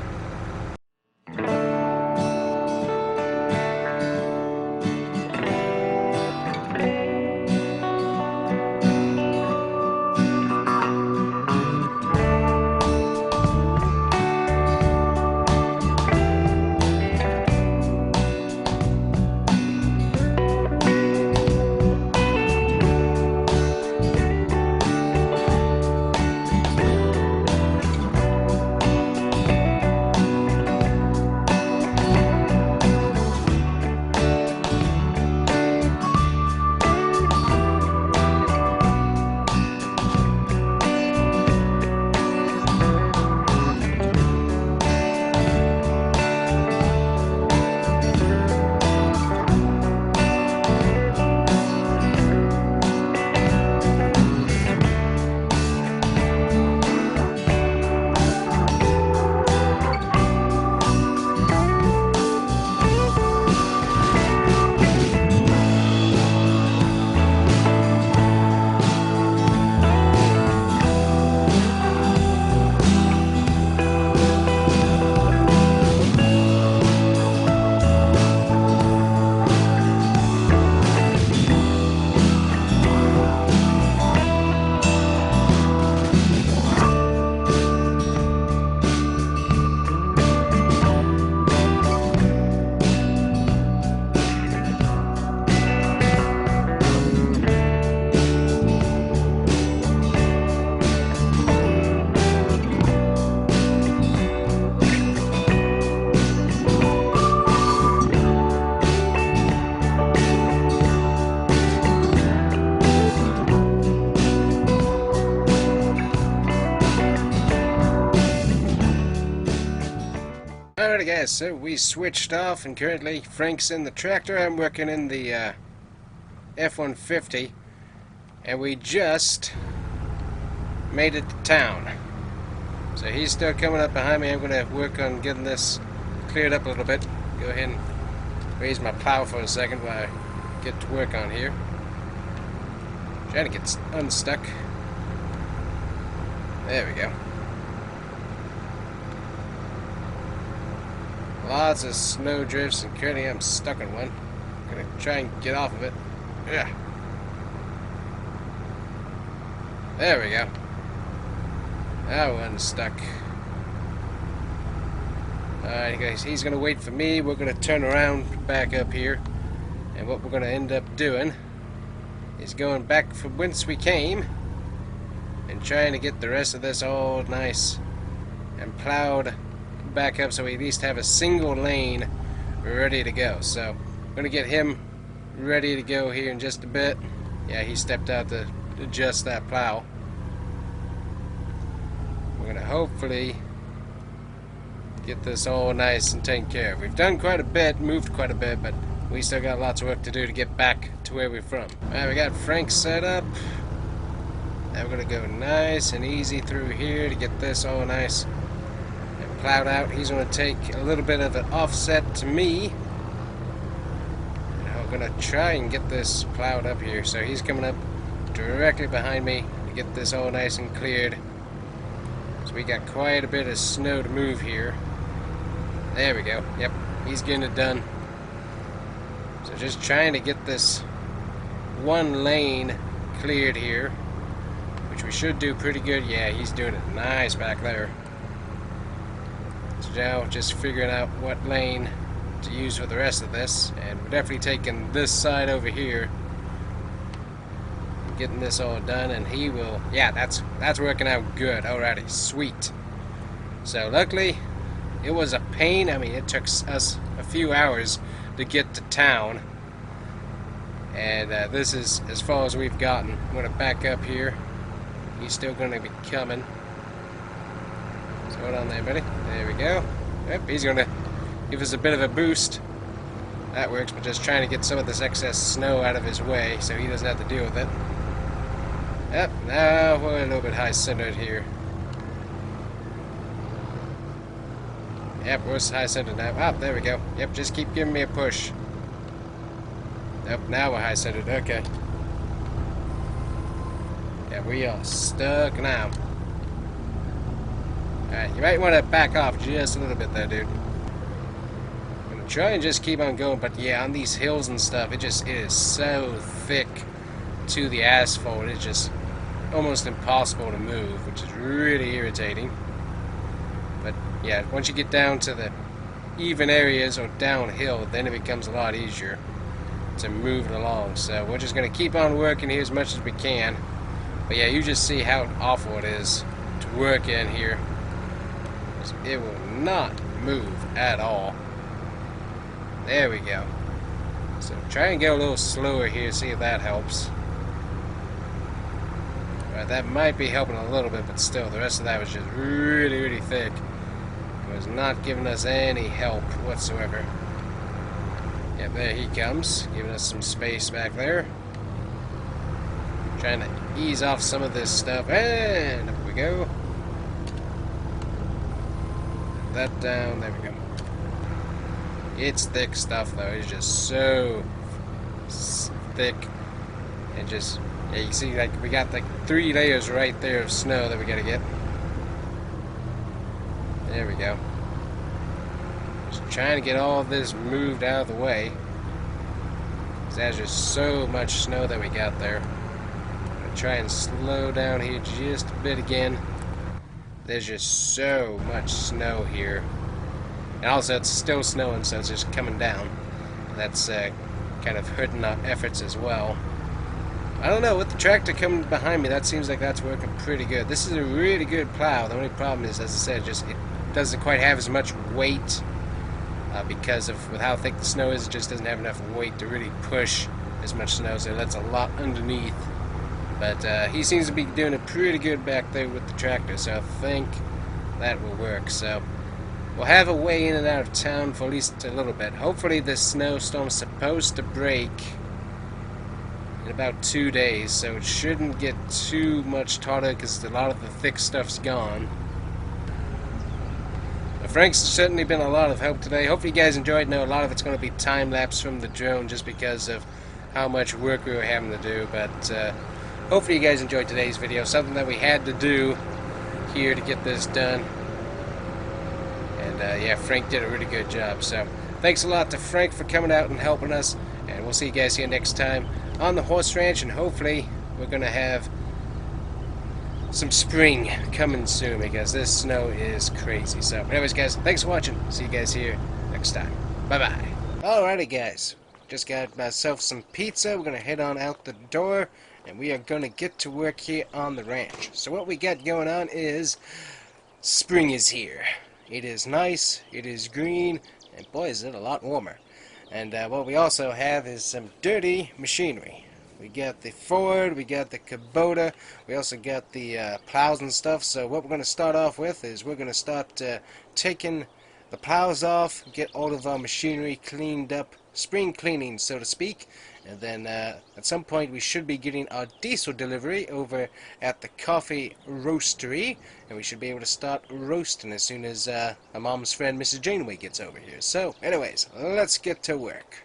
Speaker 1: Alrighty guys, so we switched off and currently Frank's in the tractor, I'm working in the F-150, and we just made it to town. So he's still coming up behind me. I'm going to work on getting this cleared up a little bit. Go ahead and raise my plow for a second while I get to work on here. Trying to get unstuck. There we go. Lots of snow drifts, and currently I'm stuck in one. I'm gonna try and get off of it. Yeah. There we go. That one's stuck. Alright guys, he's gonna wait for me. We're gonna turn around back up here. And what we're gonna end up doing is going back from whence we came and trying to get the rest of this all nice and plowed back up so we at least have a single lane ready to go. So I'm going to get him ready to go here in just a bit. Yeah, he stepped out to adjust that plow. We're going to hopefully get this all nice and taken care of. We've done quite a bit, moved quite a bit, but we still got lots of work to do to get back to where we're from. Alright, we got Frank set up. Now we're going to go nice and easy through here to get this all nice and plowed out. He's going to take a little bit of an offset to me. And I'm going to try and get this plowed up here. So he's coming up directly behind me to get this all nice and cleared. So we got quite a bit of snow to move here. There we go. Yep, he's getting it done. So just trying to get this one lane cleared here, which we should do pretty good. Yeah, he's doing it nice back there. So now just figuring out what lane to use for the rest of this, and we're definitely taking this side over here, getting this all done, and he will. Yeah, that's working out good. Alrighty, sweet. So luckily, it was a pain. I mean, it took us a few hours to get to town, and this is as far as we've gotten. I'm going to back up here. He's still going to be coming. So hold on there, buddy. There we go. Yep, he's going to give us a bit of a boost. That works, but just trying to get some of this excess snow out of his way so he doesn't have to deal with it. Yep, now we're a little bit high-centered here. Yep, we're high-centered now. Ah, there we go. Yep, just keep giving me a push. Yep, now we're high-centered. Okay. Yeah, we are stuck now. Alright, you might want to back off just a little bit there, dude. I'm going to try and just keep on going, but yeah, on these hills and stuff, it is so thick to the asphalt. It's just almost impossible to move, which is really irritating. But yeah, once you get down to the even areas or downhill, then it becomes a lot easier to move it along. So we're just going to keep on working here as much as we can. But yeah, you just see how awful it is to work in here. It will not move at all. There we go. So try and go a little slower here, see if that helps. Alright, that might be helping a little bit, but still, the rest of that was just really, really thick. It was not giving us any help whatsoever. Yep, there he comes, giving us some space back there. Trying to ease off some of this stuff, and up we go. That down, there we go. It's thick stuff though, it's just so thick, and just, yeah, you see, like, we got like 3 layers right there of snow that we gotta get. There we go. Just trying to get all this moved out of the way, because there's just so much snow that we got there. I'm gonna try and slow down here just a bit again. There's just so much snow here. And also it's still snowing, so it's just coming down. That's kind of hurting our efforts as well. I don't know, with the tractor coming behind me, that seems like that's working pretty good. This is a really good plow. The only problem is, as I said, just it doesn't quite have as much weight because of with how thick the snow is. It just doesn't have enough weight to really push as much snow, so that's a lot underneath. But he seems to be doing it pretty good back there with the tractor, so I think that will work. So we'll have a way in and out of town for at least a little bit. Hopefully this snowstorm's supposed to break in about 2 days, so it shouldn't get too much taller because a lot of the thick stuff's gone. But Frank's certainly been a lot of help today. Hopefully you guys enjoyed. I know a lot of it's going to be time-lapse from the drone just because of how much work we were having to do, but hopefully you guys enjoyed today's video. Something that we had to do here to get this done. And yeah, Frank did a really good job. So thanks a lot to Frank for coming out and helping us. And we'll see you guys here next time on the horse ranch. And hopefully we're going to have some spring coming soon, because this snow is crazy. So anyways, guys, thanks for watching. See you guys here next time. Bye-bye. Alrighty, guys. Just got myself some pizza. We're going to head on out the door, and we are going to get to work here on the ranch. So what we got going on is spring is here. It is nice, it is green, and boy is it a lot warmer. And what we also have is some dirty machinery. We got the Ford, we got the Kubota, we also got the plows and stuff. So what we're going to start off with is we're going to start taking the plows off, get all of our machinery cleaned up, spring cleaning so to speak, and then at some point we should be getting our diesel delivery over at the coffee roastery, and we should be able to start roasting as soon as my mom's friend Mrs. Janeway gets over here. So anyways, let's get to work.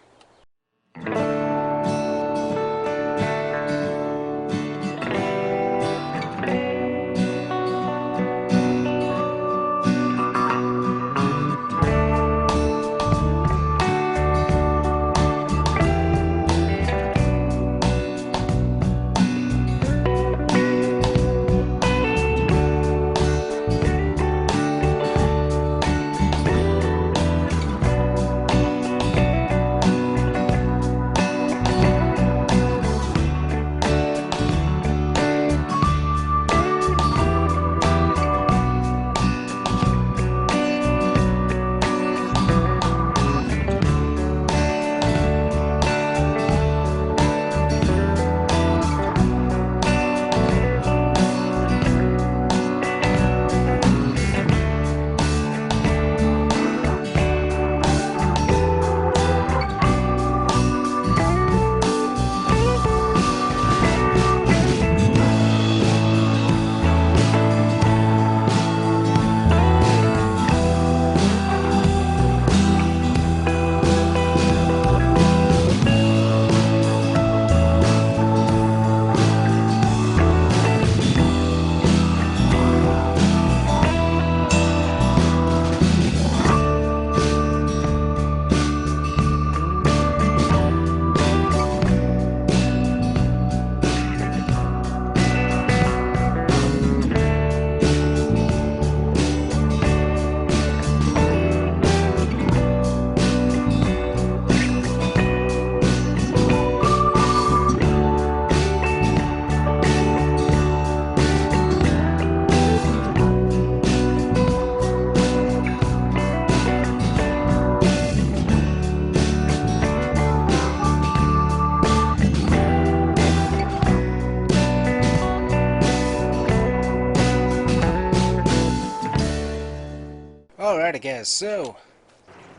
Speaker 1: Alright, I guess. So,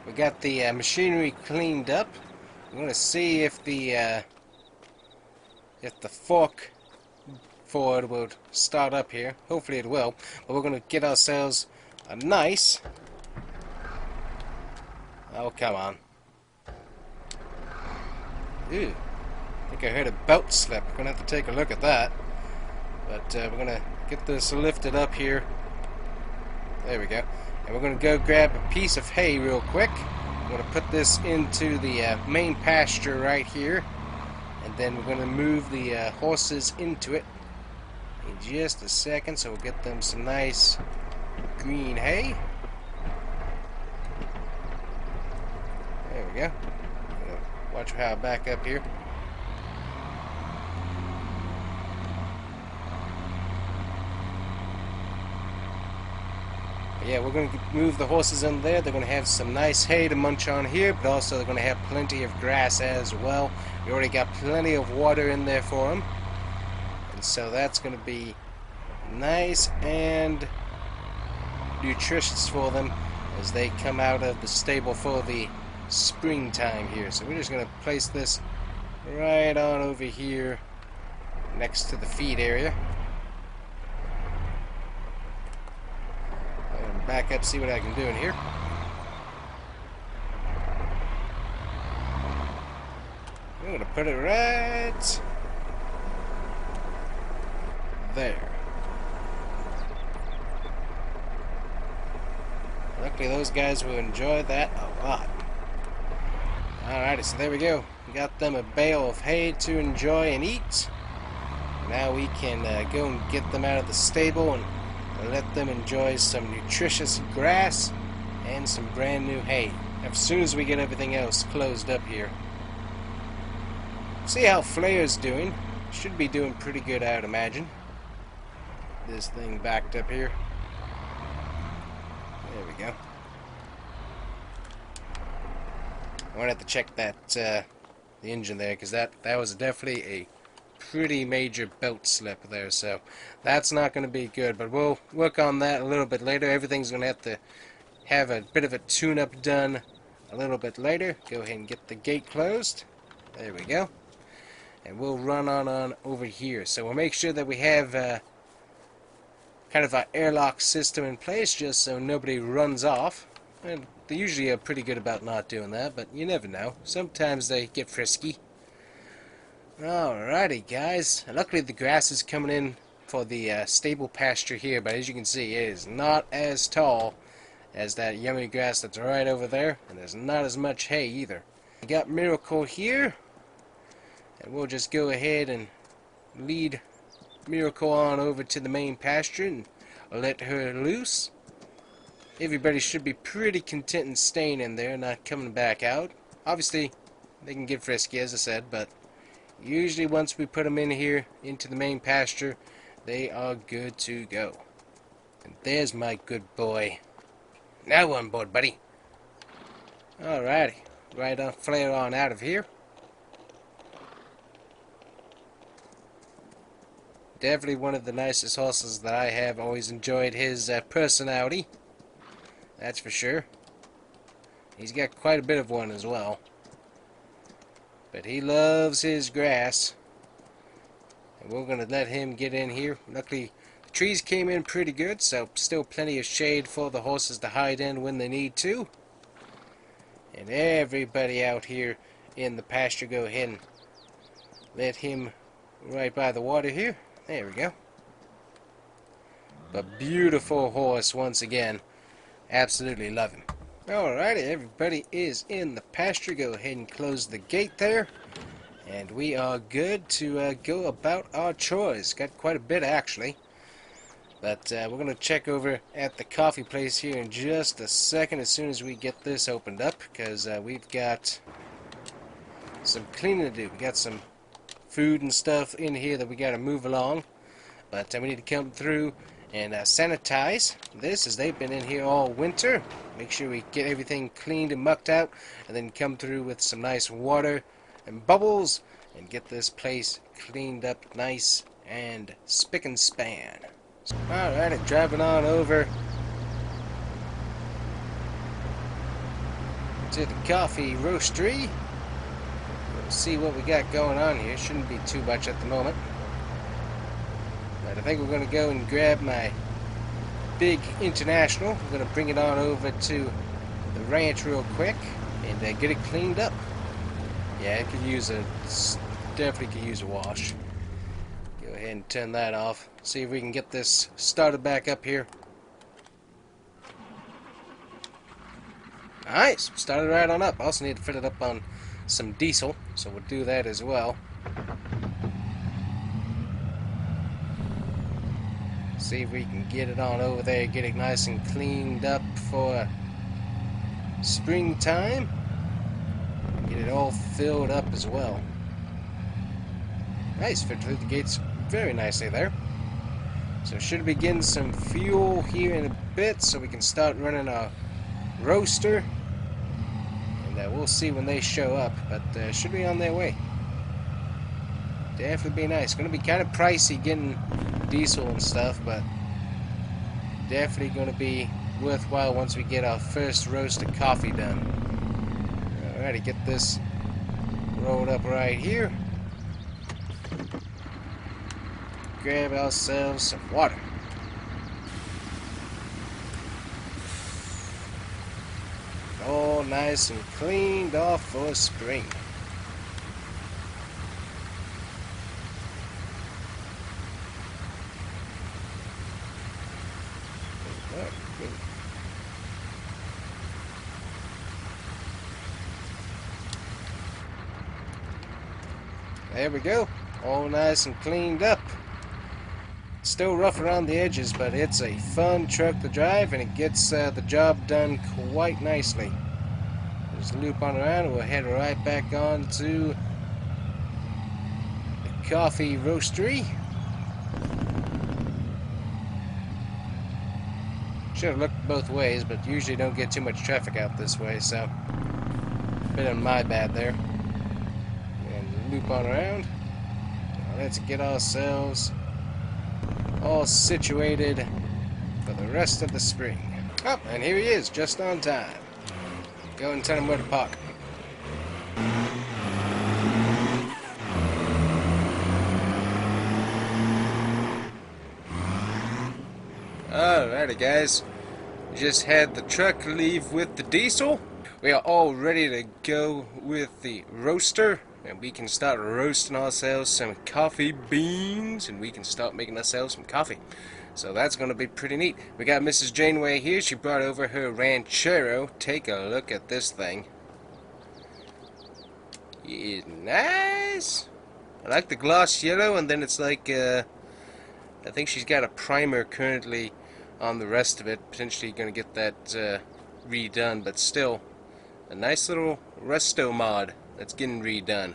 Speaker 1: we got the machinery cleaned up. I'm going to see if the fork Ford will start up here. Hopefully it will. But we're going to get ourselves a nice... Oh, come on. Ew. I think I heard a belt slip. We're going to have to take a look at that. But we're going to get this lifted up here. There we go. And we're going to go grab a piece of hay real quick. I'm going to put this into the main pasture right here. And then we're going to move the horses into it in just a second. So we'll get them some nice green hay. There we go. Watch how I back up here. Yeah, we're going to move the horses in there. They're going to have some nice hay to munch on here, but also they're going to have plenty of grass as well. We already got plenty of water in there for them. And so that's going to be nice and nutritious for them as they come out of the stable for the springtime here. So we're just going to place this right on over here next to the feed area. Back up, see what I can do in here. I'm going to put it right there. Luckily those guys will enjoy that a lot. Alrighty, so there we go. We got them a bale of hay to enjoy and eat. Now we can go and get them out of the stable and let them enjoy some nutritious grass and some brand new hay as soon as we get everything else closed up here. See how Flair's doing. Should be doing pretty good, I would imagine. This thing backed up here. There we go. I want to have to check that the engine there, because that was definitely a pretty major belt slip there, so that's not going to be good, but we'll work on that a little bit later. Everything's going to have a bit of a tune-up done a little bit later. Go ahead and get the gate closed. There we go. And we'll run on over here. So we'll make sure that we have kind of an airlock system in place, just so nobody runs off. And they usually are pretty good about not doing that, but you never know. Sometimes they get frisky. Alrighty, guys. Luckily the grass is coming in for the stable pasture here, but as you can see, it is not as tall as that yummy grass that's right over there, and there's not as much hay either. We got Miracle here, and we'll just go ahead and lead Miracle on over to the main pasture and let her loose. Everybody should be pretty content in staying in there, not coming back out. Obviously, they can get frisky, as I said, but usually once we put them in here into the main pasture, they are good to go. And there's my good boy. Now on board, buddy. Alrighty, right on, flare on out of here. Definitely one of the nicest horses that I have. Always enjoyed his personality. That's for sure. He's got quite a bit of one as well. But he loves his grass. And we're going to let him get in here. Luckily, the trees came in pretty good, so still plenty of shade for the horses to hide in when they need to. And everybody out here in the pasture, go ahead and let him right by the water here. There we go. A beautiful horse once again. Absolutely love him. Alrighty, everybody is in the pasture. Go ahead and close the gate there. And we are good to go about our chores. Got quite a bit actually. But we're going to check over at the coffee place here in just a second as soon as we get this opened up. Because we've got some cleaning to do. We got some food and stuff in here that we got to move along. But we need to come through and sanitize this, as they've been in here all winter. Make sure we get everything cleaned and mucked out, and then come through with some nice water and bubbles and get this place cleaned up nice and spick and span. Alright, driving on over to the coffee roastery. We'll see what we got going on here. Shouldn't be too much at the moment. But I think we're going to go and grab my big International. We're going to bring it on over to the ranch real quick and get it cleaned up. Yeah, it could use definitely could use a wash. Go ahead and turn that off. See if we can get this started back up here. Nice, started right on up. Also need to fill it up on some diesel, so we'll do that as well. See if we can get it on over there, get it nice and cleaned up for springtime. Get it all filled up as well. Nice, fit through the gates very nicely there. So should be getting some fuel here in a bit so we can start running our roaster. And we'll see when they show up, but should be on their way. Definitely be nice. Going to be kind of pricey getting diesel and stuff, but definitely going to be worthwhile once we get our first roast of coffee done. Alrighty, get this rolled up right here. Grab ourselves some water. All nice and cleaned off for spring. There we go, all nice and cleaned up. Still rough around the edges, but it's a fun truck to drive, and it gets the job done quite nicely. Just loop on around, and we'll head right back on to the coffee roastery. Should have looked both ways, but usually don't get too much traffic out this way, so bit of my bad there. And loop on around. Now let's get ourselves all situated for the rest of the spring. Oh, and here he is, just on time. Go and tell him where to park. Alrighty guys, just had the truck leave with the diesel. We are all ready to go with the roaster, and we can start roasting ourselves some coffee beans, and we can start making ourselves some coffee. So that's going to be pretty neat. We got Mrs. Janeway here. She brought over her Ranchero. Take a look at this thing. It's nice. I like the gloss yellow, and then it's like, I think she's got a primer currently on the rest of it. Potentially going to get that redone, but still, a nice little resto mod that's getting redone.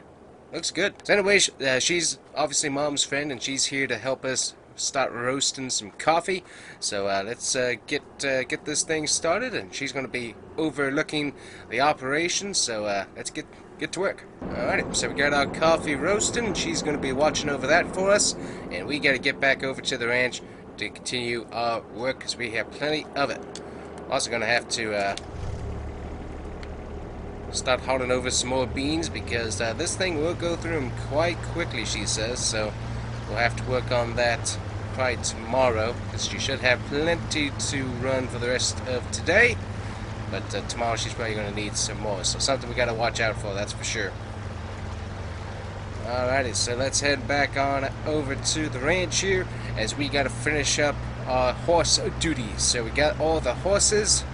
Speaker 1: Looks good. So anyway, she's obviously Mom's friend, and she's here to help us start roasting some coffee. So let's get this thing started, and she's going to be overlooking the operation. So let's get to work. Alright, so we got our coffee roasting. She's going to be watching over that for us, and we got to get back over to the ranch to continue our work because we have plenty of it. Also going to have to start hauling over some more beans because this thing will go through them quite quickly, she says. So we'll have to work on that probably tomorrow because she should have plenty to run for the rest of today. But tomorrow she's probably going to need some more. So something we got to watch out for, that's for sure. Alrighty, so let's head back on over to the ranch here as we got to finish up our horse duties. So we got all the horses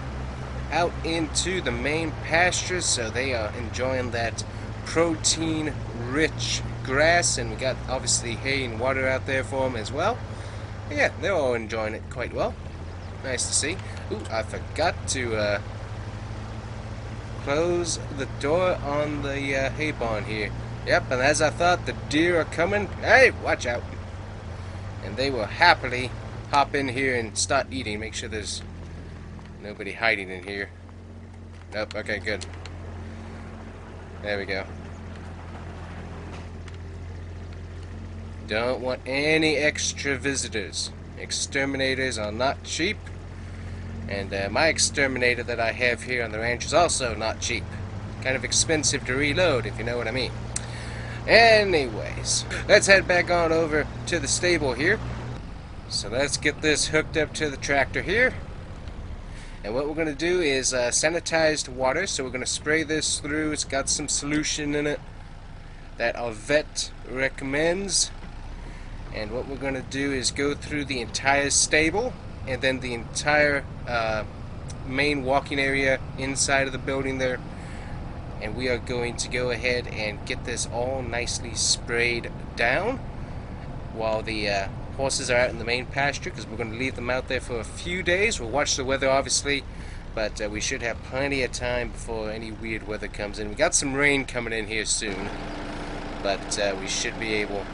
Speaker 1: out into the main pasture, so they are enjoying that protein-rich grass, and we got obviously hay and water out there for them as well. But yeah, they're all enjoying it quite well. Nice to see. Ooh, I forgot to close the door on the hay barn here. Yep, and as I thought, the deer are coming. Hey, watch out. And they will happily hop in here and start eating. Make sure there's nobody hiding in here. Nope, okay, good. There we go. Don't want any extra visitors. Exterminators are not cheap. And my exterminator that I have here on the ranch is also not cheap. Kind of expensive to reload, if you know what I mean. Anyways, let's head back on over to the stable here. So let's get this hooked up to the tractor here. And what we're going to do is sanitized water. So we're going to spray this through. It's got some solution in it that our vet recommends. And what we're going to do is go through the entire stable and then the entire main walking area inside of the building there. And we are going to go ahead and get this all nicely sprayed down while the horses are out in the main pasture, because we're going to leave them out there for a few days. We'll watch the weather obviously, but we should have plenty of time before any weird weather comes in. We got some rain coming in here soon, but we should be able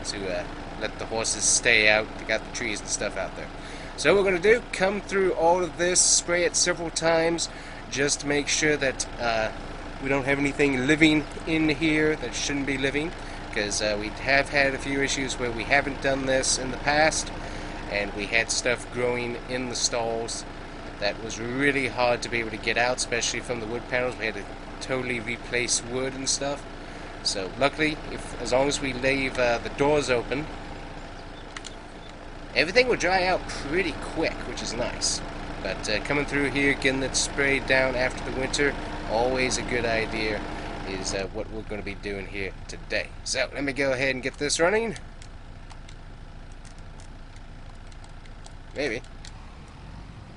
Speaker 1: to let the horses stay out. They got the trees and stuff out there. So what we're going to do, come through all of this, spray it several times, just to make sure that we don't have anything living in here that shouldn't be living, because we have had a few issues where we haven't done this in the past, and we had stuff growing in the stalls that was really hard to be able to get out, especially from the wood panels. We had to totally replace wood and stuff. So luckily, as long as we leave the doors open, everything will dry out pretty quick, which is nice. But coming through here, getting it sprayed down after the winter, always a good idea, is what we're going to be doing here today. So let me go ahead and get this running. Maybe.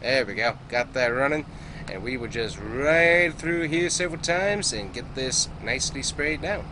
Speaker 1: There we go. Got that running. And we will just ride through here several times and get this nicely sprayed down.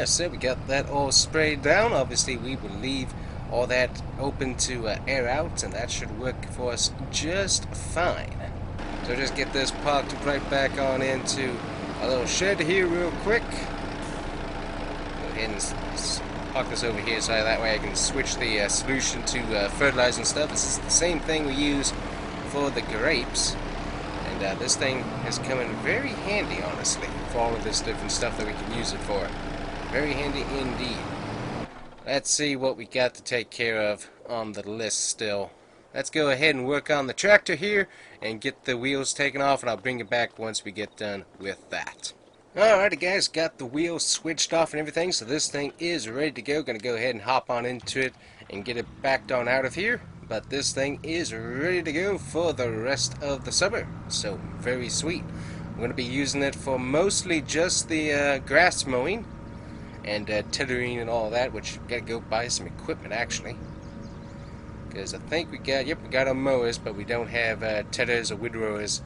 Speaker 1: Alright, so we got that all sprayed down. Obviously, we will leave all that open to air out, and that should work for us just fine. So just get this parked right back on into a little shed here real quick. Go ahead and park this over here so that way I can switch the solution to fertilizer and stuff. This is the same thing we use for the grapes. And this thing has come in very handy, honestly, for all of this different stuff that we can use it for. Very handy indeed. Let's see what we got to take care of on the list still. Let's go ahead and work on the tractor here and get the wheels taken off, and I'll bring it back once we get done with that. Alrighty guys, got the wheels switched off and everything, so this thing is ready to go. Gonna go ahead and hop on into it and get it backed on out of here. But this thing is ready to go for the rest of the summer, so very sweet. I'm going to be using it for mostly just the grass mowing and tillering and all that, which got to go buy some equipment actually, because I think we got our mowers, but we don't have tillers or windrowers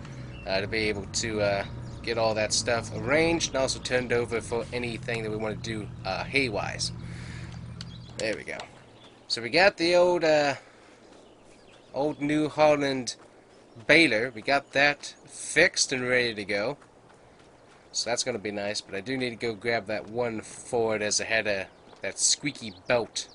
Speaker 1: to be able to get all that stuff arranged and also turned over for anything that we want to do hay-wise. There we go. So we got the old New Holland baler. We got that fixed and ready to go, so that's going to be nice. But I do need to go grab that one Ford, as it had that squeaky belt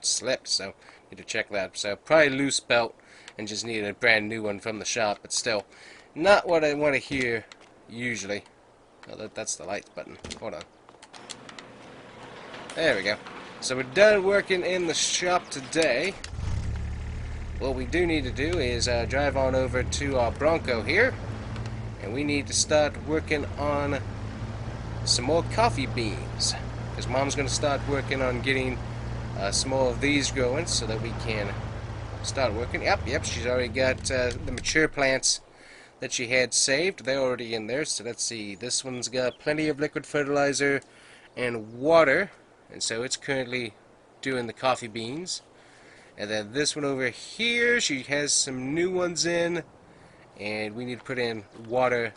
Speaker 1: slipped, so need to check that. So probably loose belt and just need a brand new one from the shop, but still not what I want to hear usually. Oh, that's the light button. Hold on. There we go. So we're done working in the shop today. What we do need to do is drive on over to our Bronco here, and we need to start working on some more coffee beans, because Mom's going to start working on getting some more of these growing so that we can start working. Yep, she's already got the mature plants that she had saved. They're already in there, so let's see. This one's got plenty of liquid fertilizer and water, and so it's currently doing the coffee beans. And then this one over here, she has some new ones in, and we need to put in water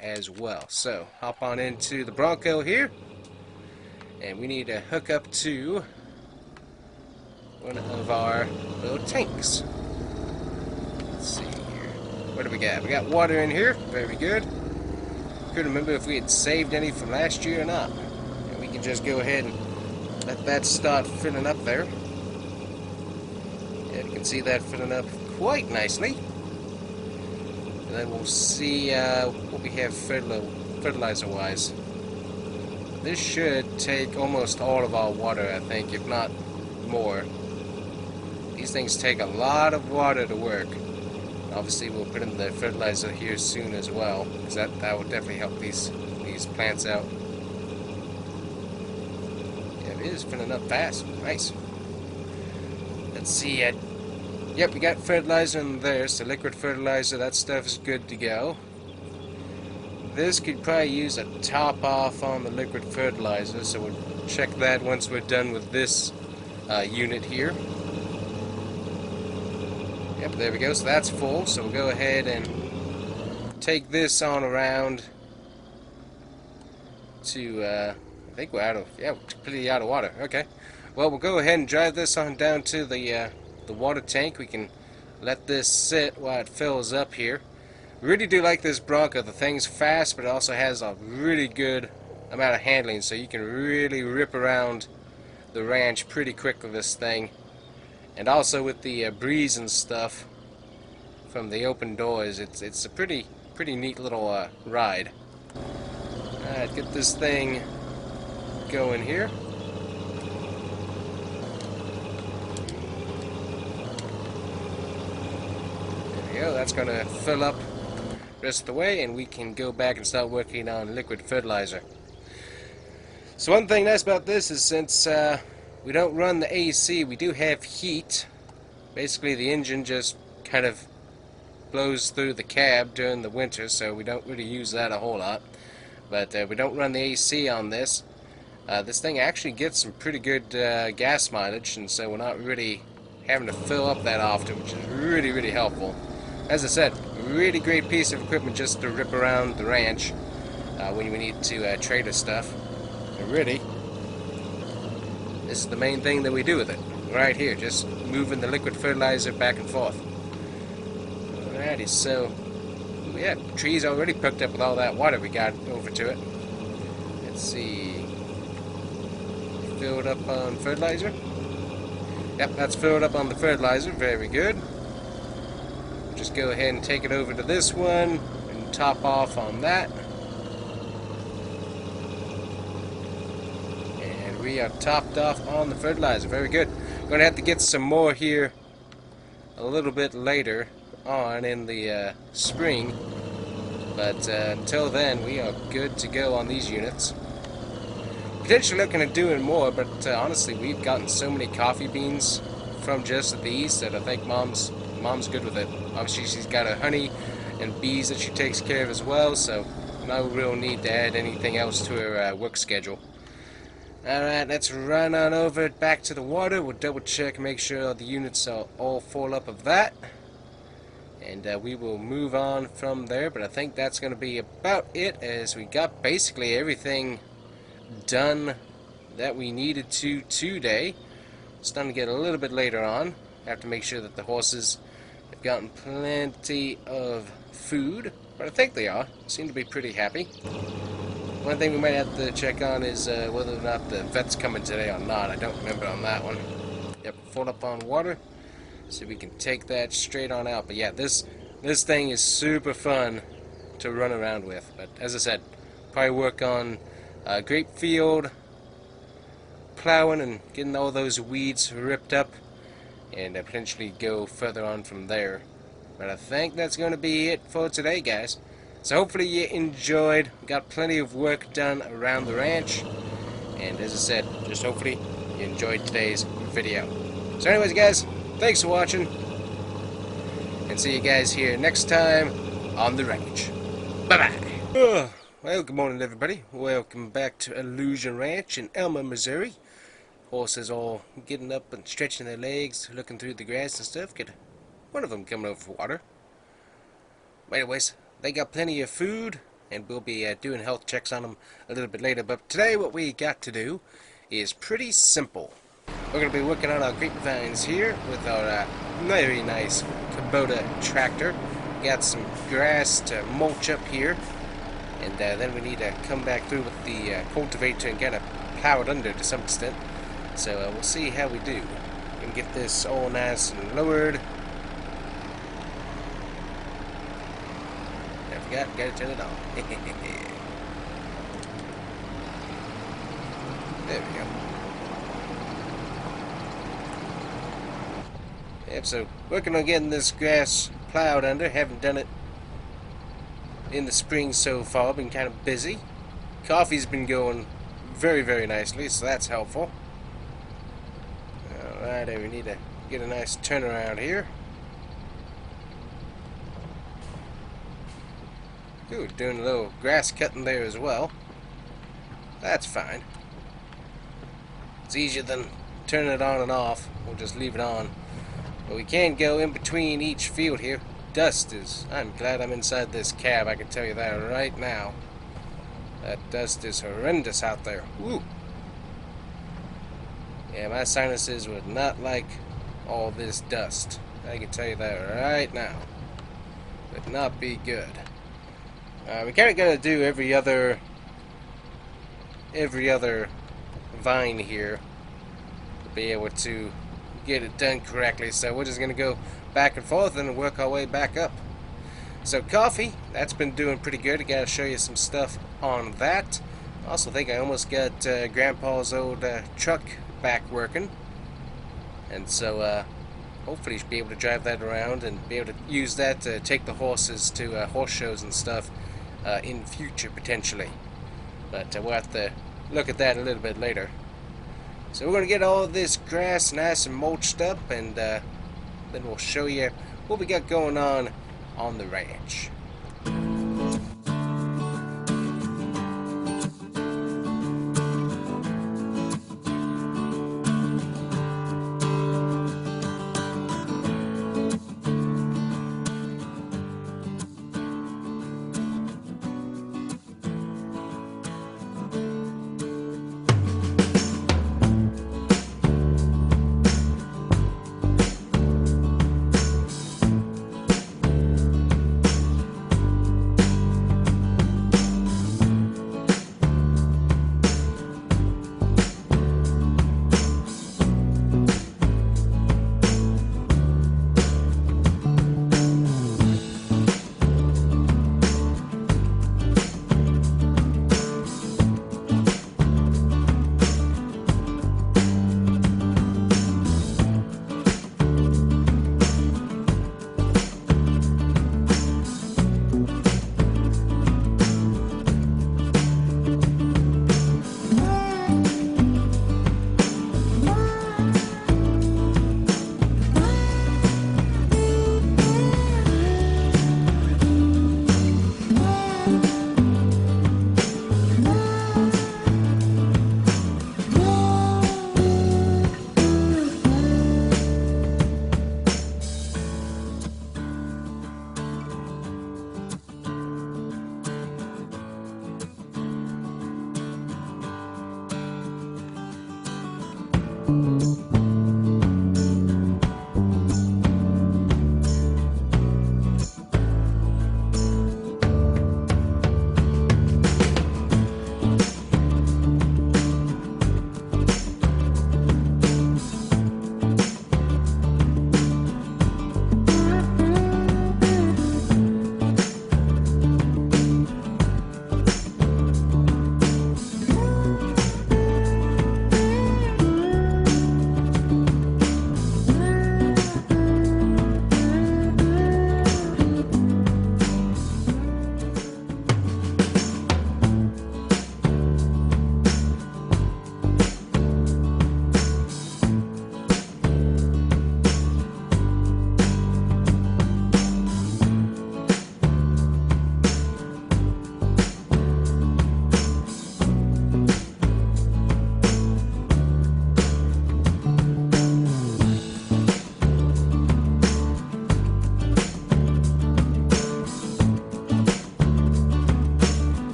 Speaker 1: as well. So hop on into the Bronco here, and we need to hook up to one of our little tanks. Let's see here. What do we got? We got water in here. Very good. Couldn't remember if we had saved any from last year or not. And we can just go ahead and let that start filling up there. You can see that filling up quite nicely. And then we'll see what we have fertilizer wise. This should take almost all of our water, I think, if not more. These things take a lot of water to work. Obviously we'll put in the fertilizer here soon as well, because that will definitely help these plants out. Yeah, it is filling up fast. Nice. Let's see it. Yep, we got fertilizer in there, so liquid fertilizer, that stuff is good to go. This could probably use a top off on the liquid fertilizer, so we'll check that once we're done with this unit here. Yep, there we go, so that's full, so we'll go ahead and take this on around to, I think we're we're completely out of water. Okay, well, we'll go ahead and drive this on down to the water tank. We can let this sit while it fills up here. Really do like this Bronco. The thing's fast, but it also has a really good amount of handling, so you can really rip around the ranch pretty quick with this thing. And also with the breeze and stuff from the open doors, it's a pretty neat little ride. Alright, get this thing going here. That's going to fill up the rest of the way, and we can go back and start working on liquid fertilizer. So one thing nice about this is, since we don't run the AC, we do have heat. Basically the engine just kind of blows through the cab during the winter, so we don't really use that a whole lot. But we don't run the AC on this. This thing actually gets some pretty good gas mileage, and so we're not really having to fill up that often, which is really helpful. As I said, really great piece of equipment just to rip around the ranch when we need to trade us stuff. Really This is the main thing that we do with it. Right here, just moving the liquid fertilizer back and forth. Alrighty, so yeah, trees already perked up with all that water we got over to it. Let's see. Filled up on fertilizer. Yep, that's filled up on the fertilizer. Very good. Just go ahead and take it over to this one and top off on that. And we are topped off on the fertilizer. Very good. Going to have to get some more here a little bit later on in the spring. But until then, we are good to go on these units. Potentially looking at doing more, but honestly, we've gotten so many coffee beans from just these that I think Mom's good with it. Obviously, she's got a honey and bees that she takes care of as well, so no real need to add anything else to her work schedule. Alright, let's run on over back to the water. We'll double check and make sure the units are all full up of that. And we will move on from there, but I think that's going to be about it, as we got basically everything done that we needed to today. It's starting to get a little bit later on. I have to make sure that the horses have gotten plenty of food, but I think they are. Seem to be pretty happy. One thing we might have to check on is whether or not the vet's coming today or not. I don't remember on that one. Yep, full up on water, so we can take that straight on out. But yeah, this thing is super fun to run around with. But as I said, probably work on grape field, plowing and getting all those weeds ripped up, and potentially go further on from there. But I think that's going to be it for today, guys. So hopefully you enjoyed. We got plenty of work done around the ranch, and as I said, just hopefully you enjoyed today's video. So anyways, guys, thanks for watching, and see you guys here next time on the ranch. Bye-bye. Well, good morning, everybody. Welcome back to Illusion Ranch in Alma, Missouri. Horses all getting up and stretching their legs, looking through the grass and stuff. Get one of them coming over for water. But anyways, they got plenty of food, and we'll be doing health checks on them a little bit later. But today what we got to do is pretty simple. We're going to be working on our Grape Vines here with our very nice Kubota tractor. Got some grass to mulch up here, and then we need to come back through with the cultivator and kind of plow it under to some extent. So we'll see how we do. We can get this all nice and lowered. I forgot, gotta turn it on. There we go. Yep, so working on getting this grass plowed under. Haven't done it in the spring so far. Been kind of busy. Coffee's been going very, very nicely, so that's helpful. Alright, we need to get a nice turnaround here. Ooh, doing a little grass cutting there as well. That's fine. It's easier than turning it on and off. We'll just leave it on. But we can go in between each field here. Dust is... I'm glad I'm inside this cab, I can tell you that right now. That dust is horrendous out there. Woo! Yeah, my sinuses would not like all this dust. I can tell you that right now. Would not be good. We kind of got to do every other vine here to be able to get it done correctly. So we're just going to go back and forth and work our way back up. So coffee, that's been doing pretty good. I got to show you some stuff on that. I also think I almost got Grandpa's old truck back working, and so hopefully should be able to drive that around and be able to use that to take the horses to horse shows and stuff in future potentially. But we'll have to look at that a little bit later. So we're going to get all this grass nice and mulched up, and then we'll show you what we got going on the ranch.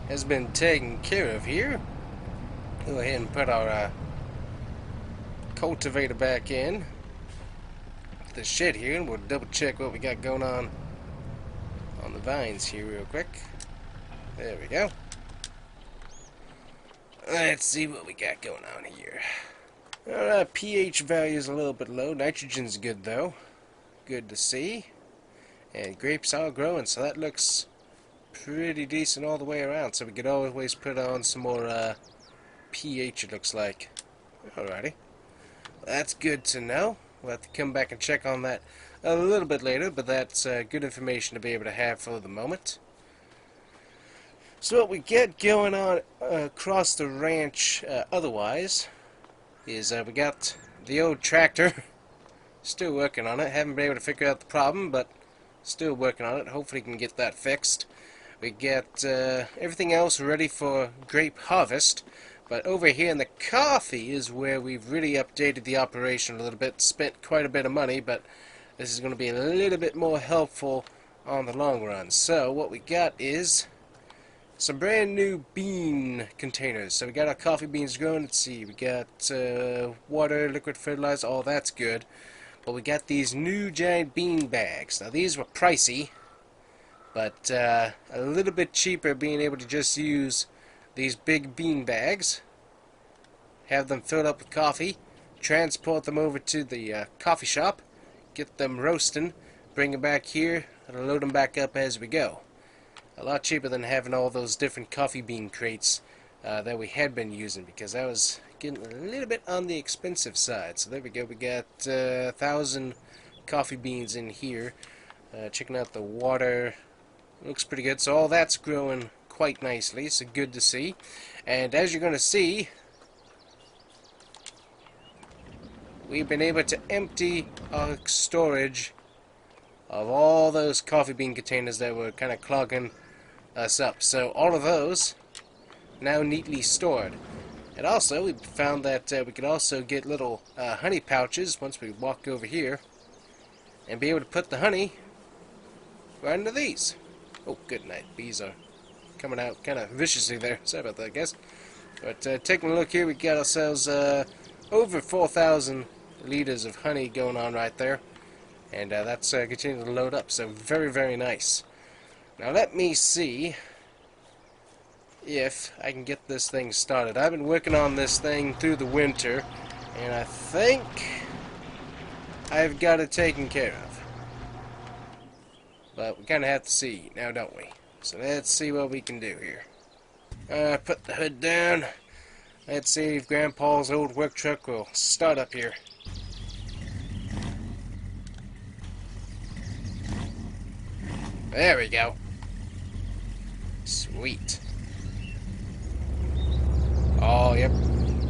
Speaker 1: Has been taken care of here. Go ahead and put our cultivator back in the shed here, and we'll double check what we got going on the vines here real quick. There we go. Let's see what we got going on here. Alright, pH value is a little bit low. Nitrogen's good though. Good to see. And grapes are growing, so that looks pretty decent all the way around. So we could always put on some more pH, it looks like. Alrighty. That's good to know. We'll have to come back and check on that a little bit later, but that's good information to be able to have for the moment. So what we get going on across the ranch otherwise is we got the old tractor. Still working on it. Haven't been able to figure out the problem, but still working on it. Hopefully can get that fixed. We get everything else ready for grape harvest. But over here in the coffee is where we've really updated the operation a little bit. Spent quite a bit of money, but this is going to be a little bit more helpful on the long run. So what we got is some brand new bean containers. So we got our coffee beans growing. Let's see, we got water, liquid fertilizer, all that's good. But we got these new giant bean bags. Now these were pricey, but a little bit cheaper being able to just use these big bean bags, have them filled up with coffee, transport them over to the coffee shop, get them roasting, bring them back here, and load them back up as we go. A lot cheaper than having all those different coffee bean crates that we had been using, because that was getting a little bit on the expensive side. So there we go, we got 1,000 coffee beans in here. Checking out the water, looks pretty good. So all that's growing quite nicely, so good to see. And as you're going to see, we've been able to empty our storage of all those coffee bean containers that were kind of clogging us up. So all of those now neatly stored. And also, we found that we could also get little honey pouches once we walk over here and be able to put the honey right into these. Oh, good night. Bees are coming out kind of viciously there. Sorry about that, guys. But taking a look here, we got ourselves over 4,000 liters of honey going on right there. And that's continuing to load up, so very, very nice. Now let me see if I can get this thing started. I've been working on this thing through the winter, and I think I've got it taken care of. But we kind of have to see now, don't we? So let's see what we can do here. Put the hood down. Let's see if Grandpa's old work truck will start up here. There we go. Sweet. Oh, yep.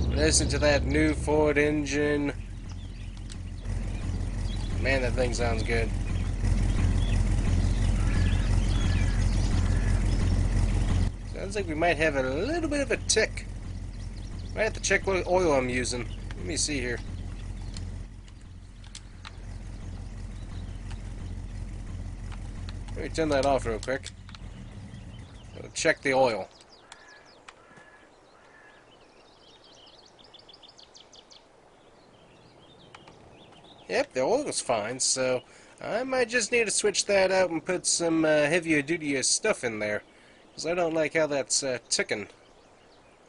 Speaker 1: Listen to that new Ford engine. Man, that thing sounds good. Sounds like we might have a little bit of a tick. Might have to check what oil I'm using. Let me see here. Let me turn that off real quick. I'll check the oil. Yep, the oil is fine, so I might just need to switch that out and put some heavier duty stuff in there, because I don't like how that's ticking.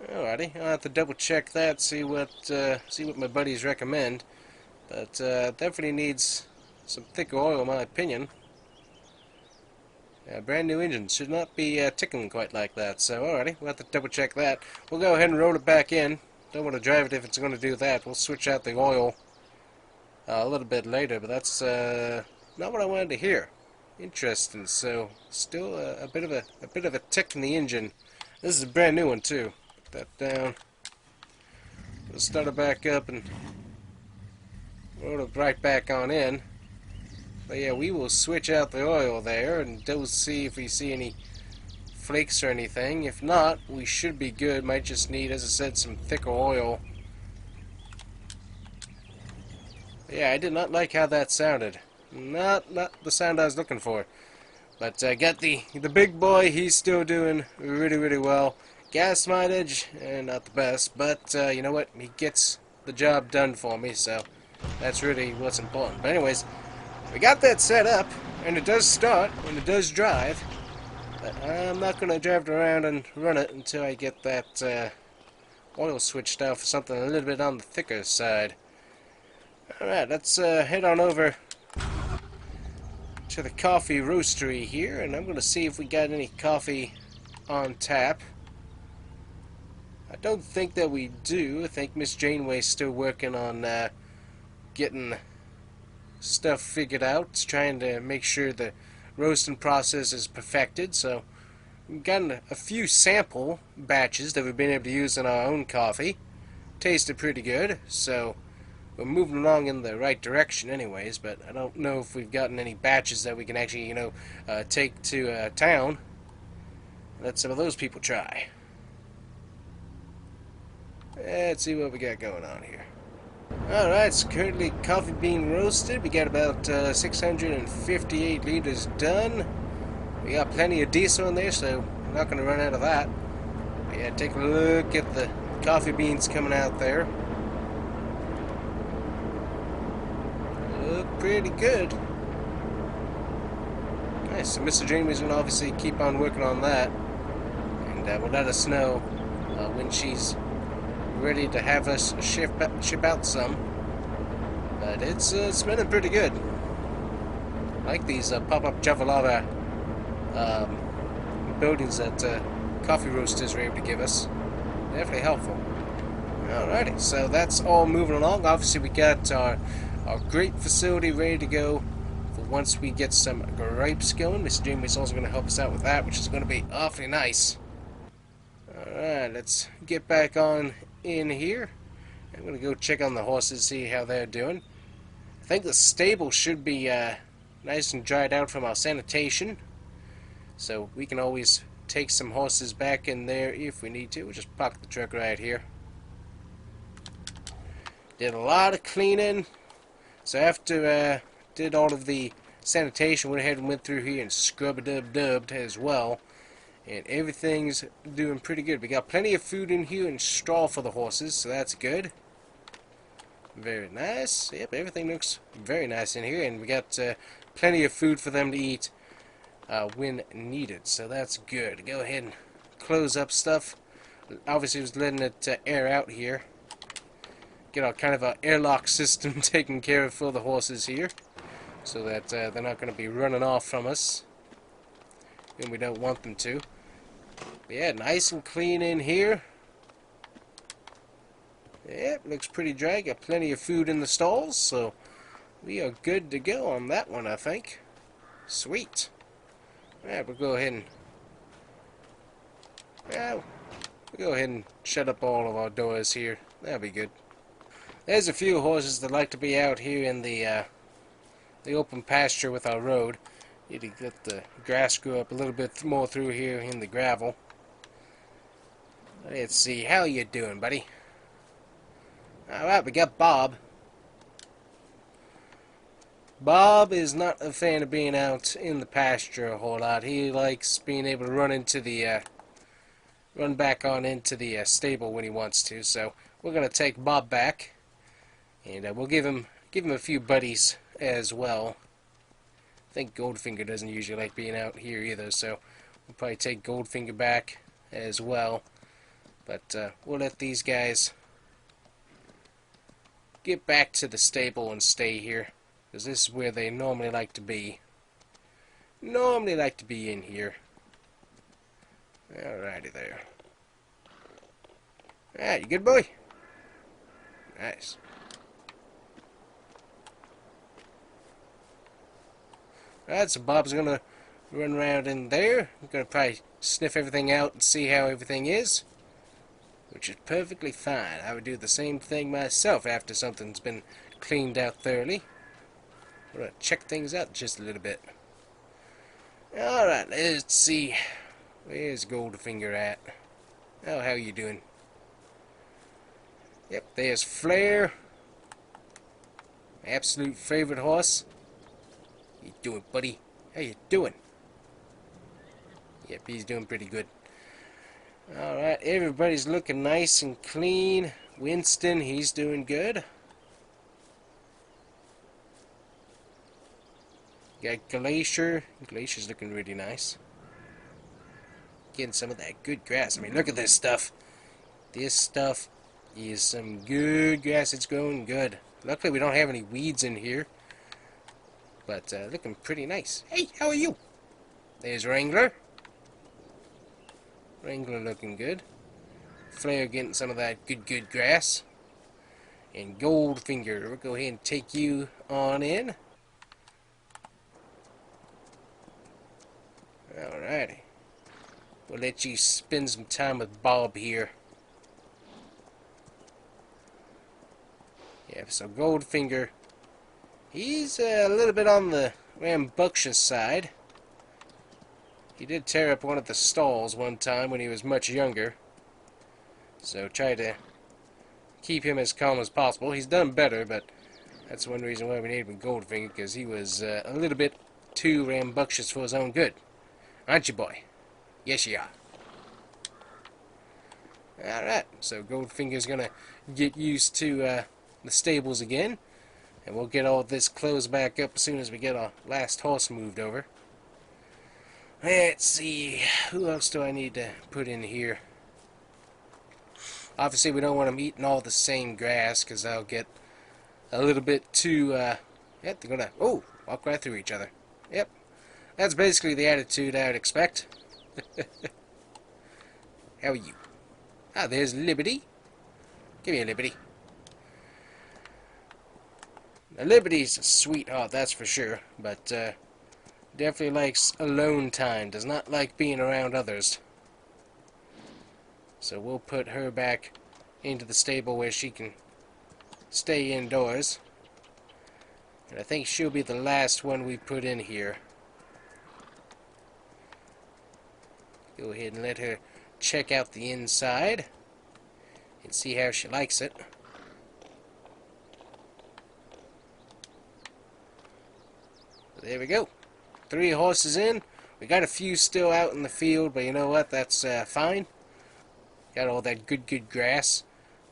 Speaker 1: Alrighty, I'll have to double check that, see what my buddies recommend, but definitely needs some thicker oil in my opinion. Brand new engine should not be ticking quite like that, so alrighty, we'll have to double check that. We'll go ahead and roll it back in. Don't want to drive it if it's going to do that. We'll switch out the oil a little bit later, but that's not what I wanted to hear. Interesting. So still a bit of a tick in the engine. This is a brand new one too. Put that down. We'll start it back up and roll it right back on in. But yeah, we will switch out the oil there and we'll see if we see any flakes or anything. If not, we should be good. Might just need, as I said, some thicker oil. Yeah, I did not like how that sounded. Not the sound I was looking for. But got the big boy. He's still doing really, really well. Gas mileage, not the best, but you know what? He gets the job done for me, so that's really what's important. But anyways, we got that set up, and it does start, and it does drive. But I'm not going to drive it around and run it until I get that oil switched out for something a little bit on the thicker side. Alright, let's head on over to the coffee roastery here, and I'm going to see if we got any coffee on tap. I don't think that we do. I think Miss Janeway's still working on getting stuff figured out, trying to make sure the roasting process is perfected. So we've gotten a few sample batches that we've been able to use in our own coffee. Tasted pretty good, so we're moving along in the right direction anyways, but I don't know if we've gotten any batches that we can actually, you know, take to town. Let some of those people try. Let's see what we got going on here. Alright, it's currently coffee being roasted. We got about 658 liters done. We got plenty of diesel in there, so we're not going to run out of that. But yeah, take a look at the coffee beans coming out there. Look pretty good. Nice, so Mr. Jamie's going to obviously keep on working on that. And will let us know when she's ready to have us ship out some. But it's smelling pretty good. I like these pop-up Javalava buildings that coffee roasters are able to give us. Definitely helpful. Alrighty, so that's all moving along. Obviously we got our grape facility ready to go for once we get some grapes going. Mr. Jamie's also going to help us out with that, which is going to be awfully nice. Alright, let's get back on in here. I'm going to go check on the horses, see how they're doing. I think the stable should be nice and dried out from our sanitation, so we can always take some horses back in there if we need to. We'll just park the truck right here. Did a lot of cleaning. So after did all of the sanitation, went ahead and went through here and scrub-a-dub-dubbed as well. And everything's doing pretty good. We got plenty of food in here and straw for the horses, so that's good. Very nice. Yep, everything looks very nice in here. And we got plenty of food for them to eat when needed, so that's good. Go ahead and close up stuff. Obviously, just letting it air out here. Get our kind of an airlock system taken care of for the horses here, so that they're not going to be running off from us, and we don't want them to. But yeah, nice and clean in here. Yep, looks pretty dry. Got plenty of food in the stalls, so we are good to go on that one, I think. Sweet. Alright, we'll go ahead and shut up all of our doors here. That'll be good. There's a few horses that like to be out here in the open pasture with our road. Need to let the grass grow up a little bit more through here in the gravel. Let's see, how you doing, buddy? Alright, we got Bob. Bob is not a fan of being out in the pasture a whole lot. He likes being able to run back on into the stable when he wants to. So we're gonna take Bob back, and we'll give him a few buddies as well. I think Goldfinger doesn't usually like being out here either, so we'll probably take Goldfinger back as well. But we'll let these guys get back to the stable and stay here, because this is where they normally like to be. Normally like to be in here. Alrighty there. Alright, you good, boy? Nice. Alright, so Bob's gonna run around in there. I'm gonna probably sniff everything out and see how everything is, which is perfectly fine. I would do the same thing myself after something's been cleaned out thoroughly. We're gonna check things out just a little bit. Alright, let's see. Where's Goldfinger at? Oh, how you doing? Yep, there's Flair. My absolute favorite horse. How you doing, buddy? How you doing? Yep, he's doing pretty good. Alright, everybody's looking nice and clean. Winston, he's doing good. Got Glacier. Glacier's looking really nice. Getting some of that good grass. I mean, look at this stuff. This stuff is some good grass. It's growing good. Luckily, we don't have any weeds in here. But looking pretty nice. Hey, how are you? There's Wrangler. Wrangler looking good. Flair getting some of that good grass. And Goldfinger, we'll go ahead and take you on in. Alrighty. We'll let you spend some time with Bob here. Yeah, so Goldfinger, he's a little bit on the rambunctious side. He did tear up one of the stalls one time when he was much younger. So try to keep him as calm as possible. He's done better, but that's one reason why we needed him Goldfinger, because he was a little bit too rambunctious for his own good. Aren't you, boy? Yes, you are. Alright, so Goldfinger's gonna get used to the stables again, and we'll get all this closed back up as soon as we get our last horse moved over. Let's see, who else do I need to put in here? Obviously, we don't want them eating all the same grass, because they'll get a little bit too, yep, they're gonna, oh, walk right through each other. Yep, that's basically the attitude I would expect. How are you? Ah, there's Liberty. Give me a Liberty. Now, Liberty's a sweetheart, that's for sure, but definitely likes alone time, does not like being around others. So we'll put her back into the stable where she can stay indoors. And I think she'll be the last one we put in here, go ahead and let her check out the inside and see how she likes it. There we go. 3 horses in. We got a few still out in the field, but you know what? That's fine. Got all that good grass.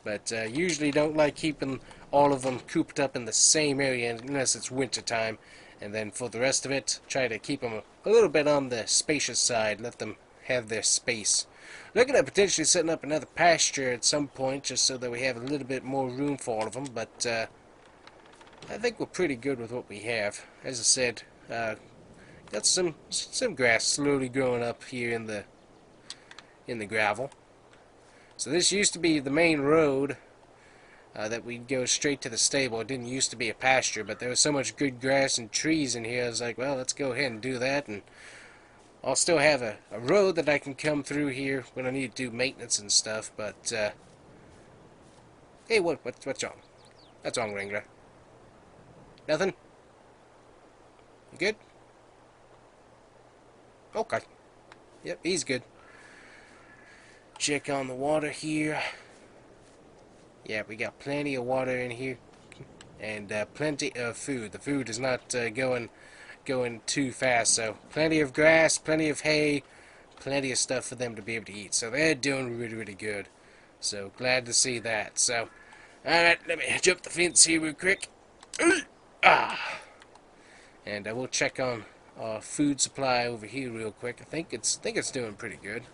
Speaker 1: But usually don't like keeping all of them cooped up in the same area unless it's winter time. And then for the rest of it, try to keep them a little bit on the spacious side. Let them have their space. Looking at potentially setting up another pasture at some point, just so that we have a little bit more room for all of them. But I think we're pretty good with what we have. As I said, got some grass slowly growing up here in the gravel. So this used to be the main road that we'd go straight to the stable. It didn't used to be a pasture, but there was so much good grass and trees in here. I was like, well, let's go ahead and do that, and I'll still have a road that I can come through here when I need to do maintenance and stuff. But hey, what's wrong? What's wrong, Wrangler? Nothing? You good? Okay. Yep, he's good. Check on the water here. Yeah, we got plenty of water in here, and plenty of food. The food is not going too fast, so plenty of grass, plenty of hay, plenty of stuff for them to be able to eat. So they're doing really good. So glad to see that. So, alright, let me jump the fence here real quick. And I will check on our food supply over here real quick. I think it's doing pretty good.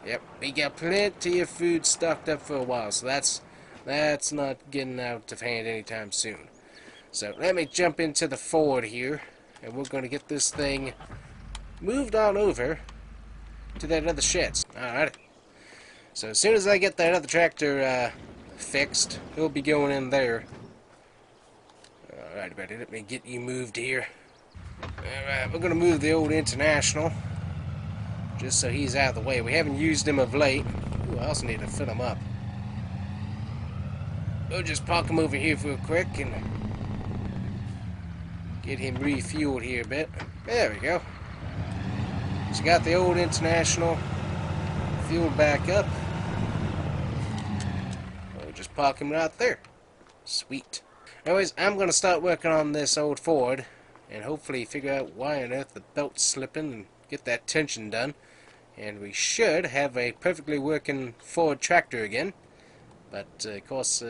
Speaker 1: Yep, we got plenty of food stocked up for a while, so that's not getting out of hand anytime soon. So let me jump into the Ford here, and we're going to get this thing moved on over to that other shed. Alright. So as soon as I get that other tractor fixed, he'll be going in there. Alright, buddy, let me get you moved here. Alright, we're going to move the old International, just so he's out of the way. We haven't used him of late. Ooh, I also need to fill him up. We'll just park him over here real quick and get him refueled here a bit. There we go. So got the old International fueled back up. We'll just park him right there. Sweet. Anyways, I'm going to start working on this old Ford and hopefully figure out why on earth the belt's slipping and get that tension done. And we should have a perfectly working Ford tractor again. But, of course,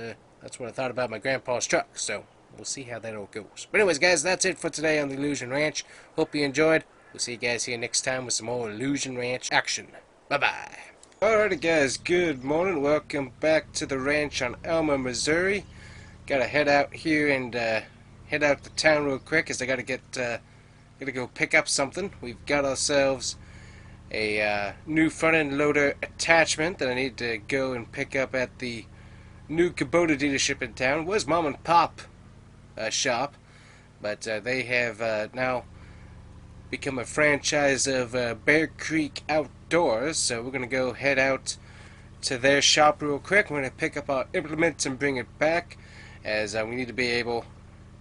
Speaker 1: that's what I thought about my grandpa's truck. So, we'll see how that all goes. But anyways, guys, that's it for today on the Illusion Ranch. Hope you enjoyed. We'll see you guys here next time with some more Illusion Ranch action. Bye-bye. Alrighty, guys. Good morning. Welcome back to the ranch on Alma, Missouri. Gotta head out here and head out to town real quick, as I gotta go pick up something. We've got ourselves a new front end loader attachment that I need to go and pick up at the new Kubota dealership in town. It was mom and pop shop, but they have now become a franchise of Bear Creek Outdoors, so we're gonna go head out to their shop real quick. We're gonna pick up our implements and bring it back, as we need to be able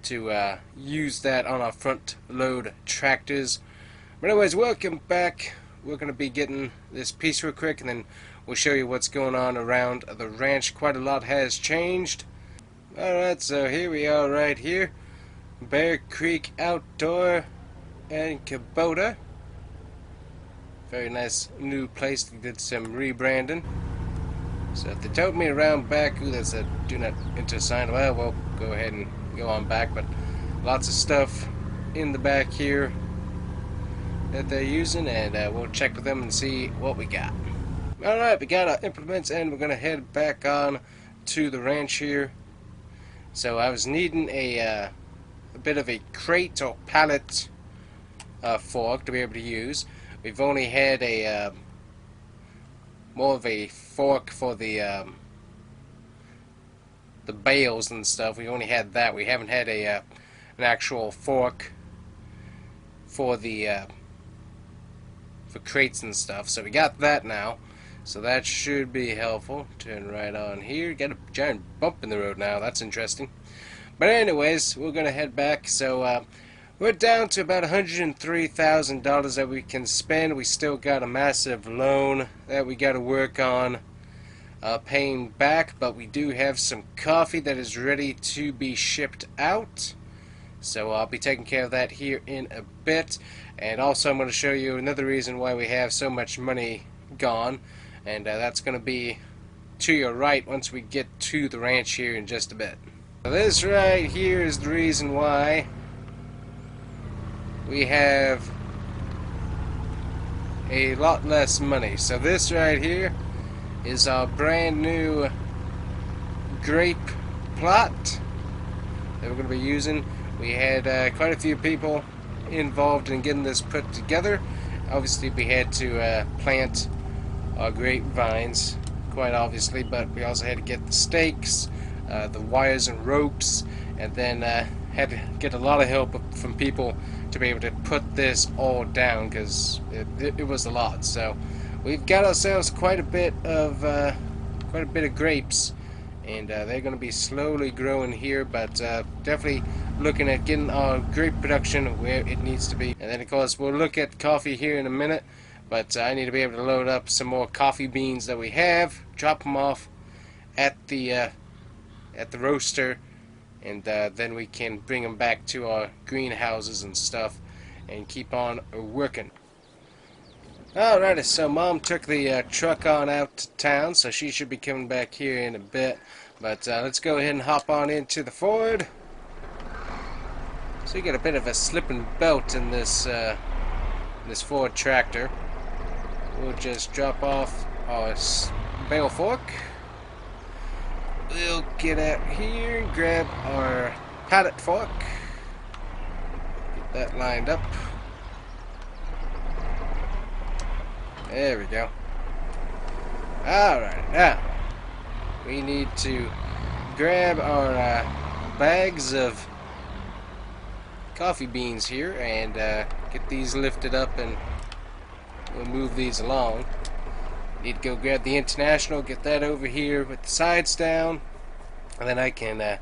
Speaker 1: to use that on our front load tractors. But anyways, welcome back. We're going to be getting this piece real quick, and then we'll show you what's going on around the ranch. Quite a lot has changed. Alright, so here we are right here. Bear Creek Outdoor and Kubota. Very nice new place. They did some rebranding. So if they told me around back, ooh, that's a do not enter sign. Well, we'll go ahead and go on back, but lots of stuff in the back here that they're using, and we'll check with them and see what we got. Alright, we got our implements, and we're going to head back on to the ranch here. So I was needing a bit of a crate or pallet fork to be able to use. We've only had a more of a fork for the bales and stuff. We only had that. We haven't had an actual fork for the for crates and stuff. So we got that now. So that should be helpful. Turn right on here. Got a giant bump in the road now. That's interesting. But anyways, we're gonna head back. So We're down to about $103,000 that we can spend. We still got a massive loan that we got to work on paying back, but we do have some coffee that is ready to be shipped out. So I'll be taking care of that here in a bit. And also I'm going to show you another reason why we have so much money gone. And that's going to be to your right once we get to the ranch here in just a bit. So this right here is the reason why we have a lot less money. So this right here is our brand new grape plot that we're going to be using. We had quite a few people involved in getting this put together. Obviously we had to plant our grape vines, quite obviously, but we also had to get the stakes, the wires and ropes, and then had to get a lot of help from people to be able to put this all down, because it was a lot. So we've got ourselves quite a bit of grapes, and they're going to be slowly growing here, but definitely looking at getting our grape production where it needs to be. And then of course we'll look at coffee here in a minute, but I need to be able to load up some more coffee beans that we have, drop them off at the roaster, and then we can bring them back to our greenhouses and stuff and keep on working. Alrighty, so Mom took the truck on out to town, so she should be coming back here in a bit. But let's go ahead and hop on into the Ford. So you get a bit of a slipping belt in this this Ford tractor. We'll just drop off our bale fork. We'll get out here and grab our pallet fork. Get that lined up. There we go. Alright, now we need to grab our bags of coffee beans here and get these lifted up, and we'll move these along. Need to go grab the International, get that over here with the sides down, and then I can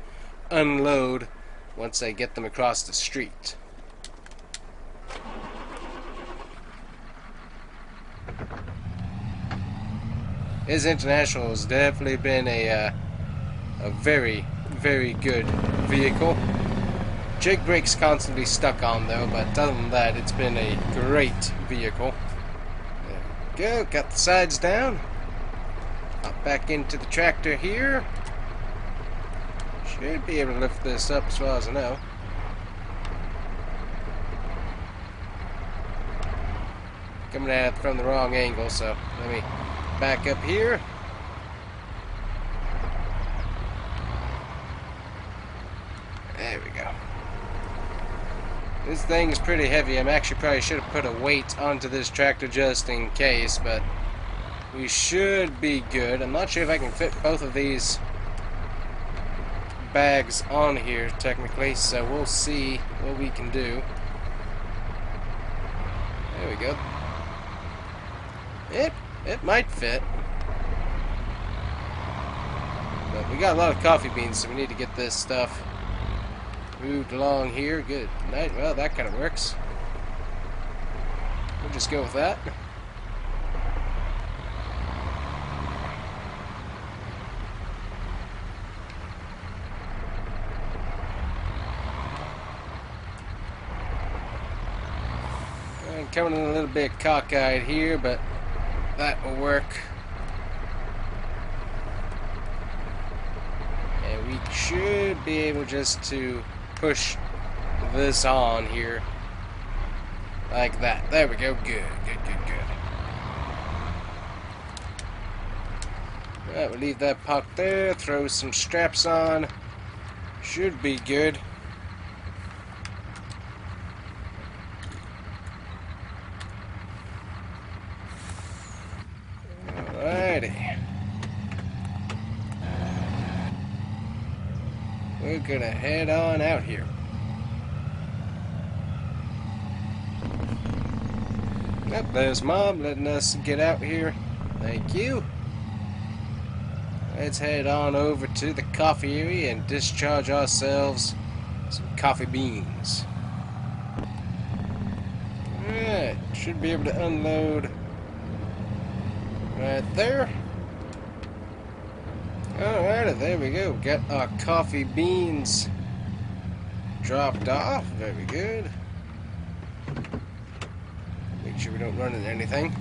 Speaker 1: unload once I get them across the street. His International has definitely been a very, very good vehicle. Jake brake's constantly stuck on though, but other than that, it's been a great vehicle. There we go, got the sides down. Hop back into the tractor here. Should be able to lift this up as far as I know. Coming at it from the wrong angle, so let me back up here. There we go. This thing is pretty heavy. I actually probably should have put a weight onto this tractor just in case, but we should be good. I'm not sure if I can fit both of these bags on here technically, so we'll see what we can do. There we go. It might fit. But we got a lot of coffee beans, so we need to get this stuff moved along here. Good night. Well, that kind of works. We'll just go with that. I'm coming in a little bit cockeyed here, but that will work. And we should be able just to push this on here like that. There we go. Good. Alright, we'll leave that parked there, throw some straps on. Should be good. Alrighty. We're gonna head on out here. Yep, there's Mom letting us get out here. Thank you. Let's head on over to the coffee area and discharge ourselves some coffee beans. Alright, should be able to unload right there. Alright, there we go. Got our coffee beans dropped off. Very good. Make sure we don't run into anything.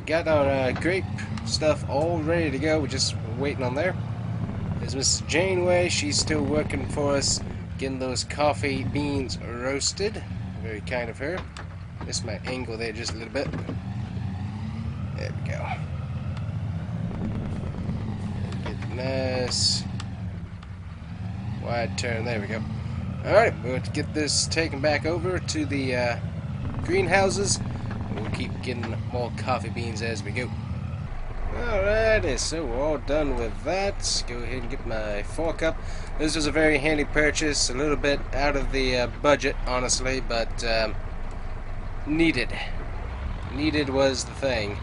Speaker 1: Got our grape stuff all ready to go. We're just waiting on there. There's Miss Janeway. She's still working for us, getting those coffee beans roasted. Very kind of her. Missed my angle there just a little bit. There we go. Get nice wide turn. There we go. Alright, we're going to get this taken back over to the greenhouses. We'll keep getting more coffee beans as we go. Alrighty, so we're all done with that. Let's go ahead and get my fork up. This was a very handy purchase, a little bit out of the budget, honestly, but needed. Needed was the thing.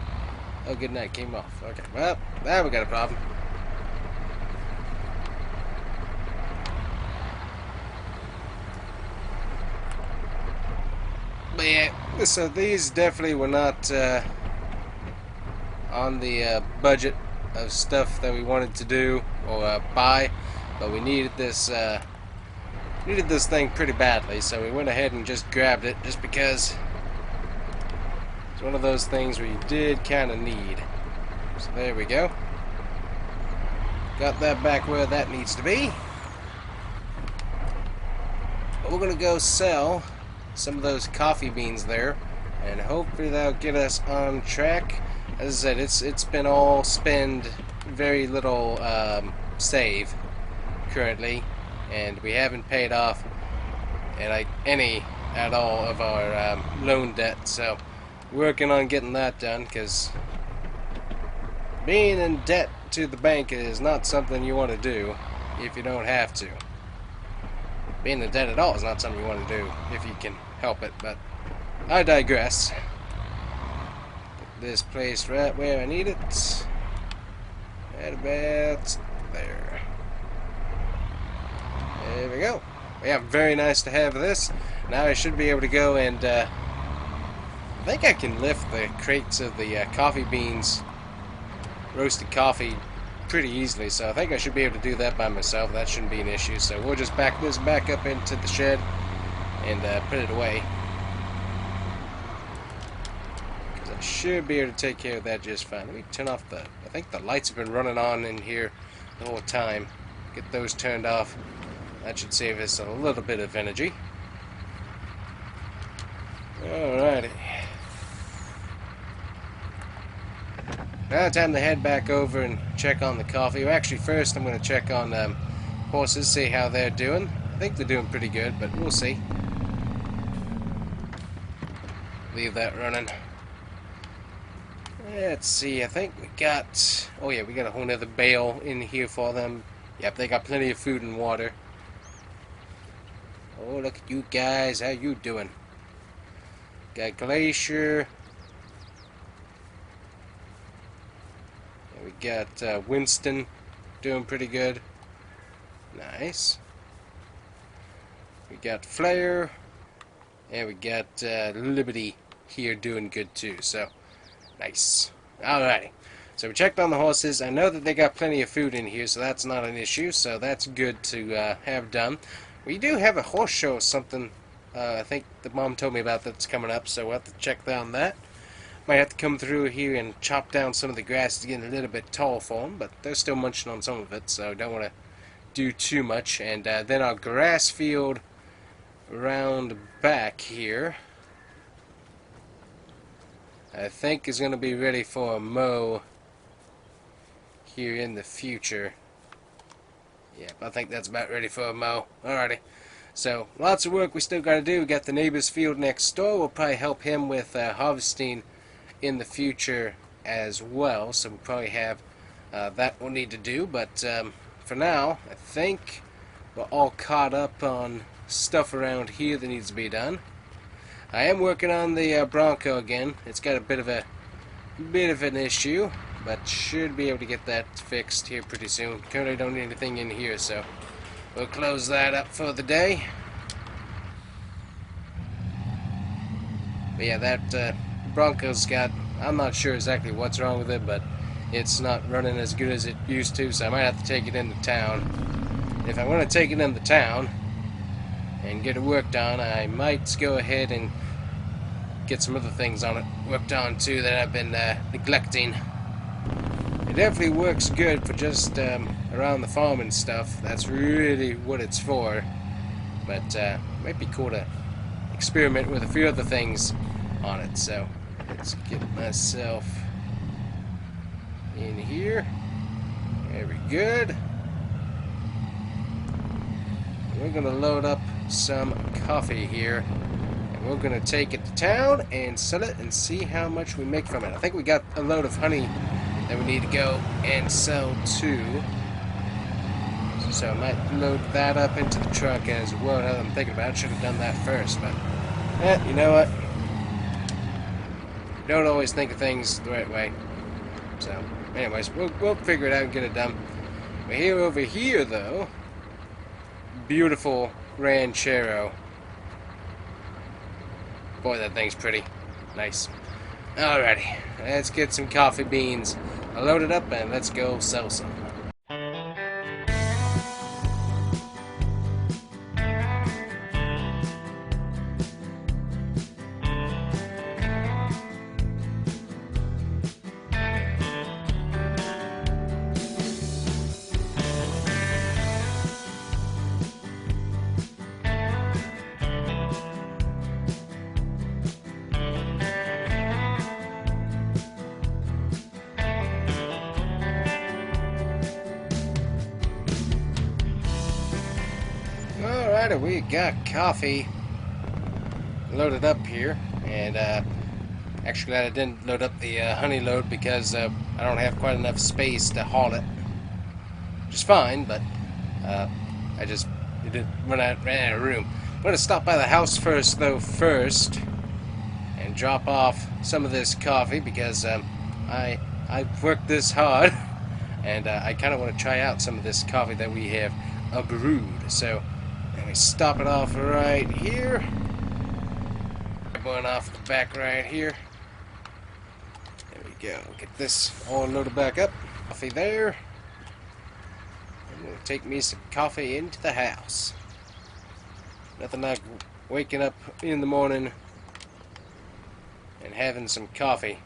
Speaker 1: Oh, good night, came off. Okay, well, now we got a problem. But yeah, so these definitely were not on the budget of stuff that we wanted to do or buy, but we needed this thing pretty badly, so we went ahead and just grabbed it just because it's one of those things where you did kind of need. So there we go. Got that back where that needs to be. But we're gonna go sell some of those coffee beans there, and hopefully that'll get us on track. As I said, it's been all spend, very little save currently, and we haven't paid off any at all of our loan debt. So working on getting that done, because being in debt to the bank is not something you want to do if you don't have to. Being in debt at all is not something you want to do if you can help it, but I digress. Put this place right where I need it. Right about there. There we go. Yeah, very nice to have this. Now I should be able to go and I think I can lift the crates of the coffee beans, roasted coffee, pretty easily, so I think I should be able to do that by myself. That shouldn't be an issue, so we'll just back this back up into the shed and put it away, because I should be able to take care of that just fine. Let me turn off I think the lights have been running on in here the whole time. Get those turned off. That should save us a little bit of energy. Alrighty. Now time to head back over and check on the coffee. Well, actually, first I'm going to check on horses, see how they're doing. I think they're doing pretty good, but we'll see. Leave that running. Let's see, I think we got... Oh yeah, we got a whole nother bale in here for them. Yep, they got plenty of food and water. Oh, look at you guys. How you doing? Got Glacier. We got Winston doing pretty good. Nice. We got Flair. And we got Liberty here doing good too. So, nice. Alrighty. So we checked on the horses. I know that they got plenty of food in here, so that's not an issue. So that's good to have done. We do have a horse show or something. I think the mom told me about that's coming up, so we'll have to check on that. Might have to come through here and chop down some of the grass to get a little bit tall for them, but they're still munching on some of it, so don't want to do too much. And then our grass field around back here, I think is going to be ready for a mow here in the future. Yep, I think that's about ready for a mow. Alrighty. So, lots of work we still got to do. We got the neighbor's field next door. We'll probably help him with harvesting in the future as well. So we'll probably have that we'll need to do. But for now, I think we're all caught up on stuff around here that needs to be done. I am working on the Bronco again. It's got a bit of an issue, but should be able to get that fixed here pretty soon. Currently don't need anything in here, so we'll close that up for the day. But yeah, that Bronco's got, I'm not sure exactly what's wrong with it, but it's not running as good as it used to, so I might have to take it into town. If I want to take it into town and get it worked on, I might go ahead and get some other things on it worked on too that I've been neglecting. It definitely works good for just around the farm and stuff. That's really what it's for. But it might be cool to experiment with a few other things on it. So let's get myself in here. Very good. We're going to load up some coffee here. And we're going to take it to town and sell it and see how much we make from it. I think we got a load of honey that we need to go and sell too. So I might load that up into the truck as well. Now that I'm thinking about it, I should have done that first, but you know what? Don't always think of things the right way. So, anyways, we'll figure it out and get it done. We're here over here though. Beautiful ranchero. Boy, that thing's pretty. Nice. Alrighty, let's get some coffee beans loaded up and let's go sell some. Alright, we got coffee loaded up here, and actually I didn't load up the honey load because I don't have quite enough space to haul it, which is fine, but I just ran out of room. I'm going to stop by the house first and drop off some of this coffee because I've worked this hard and I kind of want to try out some of this coffee that we have brewed. So let me stop it off right here. Going off the back right here. There we go. Get this all loaded back up. Coffee there. I'm going to take me some coffee into the house. Nothing like waking up in the morning and having some coffee.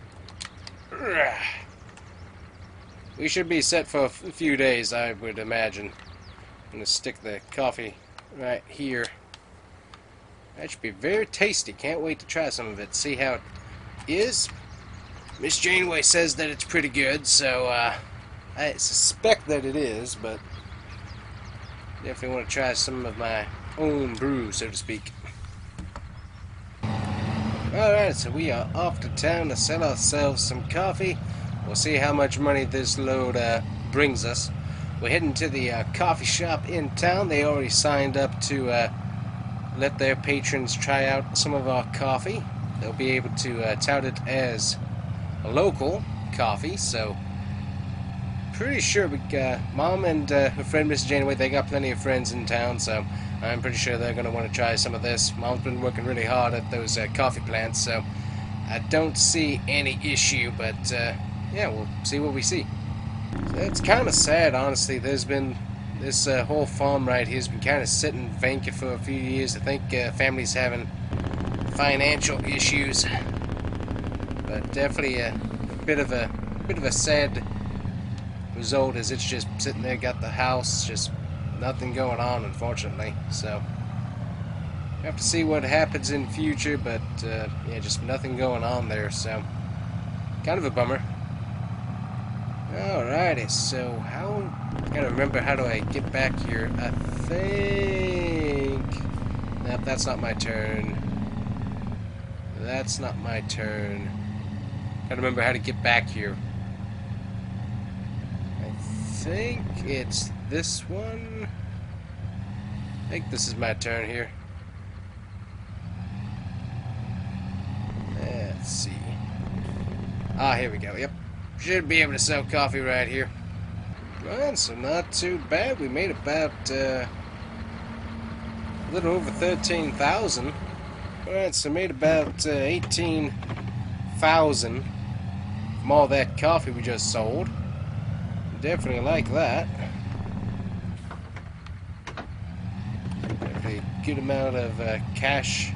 Speaker 1: We should be set for a few days, I would imagine. I'm going to stick the coffee right here. That should be very tasty. Can't wait to try some of it. See how it is. Miss Janeway says that it's pretty good, so I suspect that it is, but definitely want to try some of my own brew, so to speak. Alright, so we are off to town to sell ourselves some coffee. We'll see how much money this load brings us. We're heading to the coffee shop in town. They already signed up to let their patrons try out some of our coffee. They'll be able to tout it as a local coffee, so pretty sure we got Mom and her friend Miss Janeway. They got plenty of friends in town, so I'm pretty sure they're going to want to try some of this. Mom's been working really hard at those coffee plants, so I don't see any issue, but yeah, we'll see what we see. So it's kind of sad, honestly. There's been this whole farm right here has been kind of sitting vacant for a few years. I think family's having financial issues, but definitely a bit of a sad result as it's just sitting there. Got the house, just nothing going on, unfortunately. So we have to see what happens in future, but yeah, just nothing going on there. So kind of a bummer. Alrighty, so I gotta remember, how do I get back here? I think... Nope, that's not my turn. That's not my turn. Gotta remember how to get back here. I think it's this one. I think this is my turn here. Let's see. Ah, here we go, yep. Should be able to sell coffee right here. Right, so not too bad. We made about a little over 13,000 Alright, so made about 18,000 from all that coffee we just sold. Definitely like that. Definitely a good amount of cash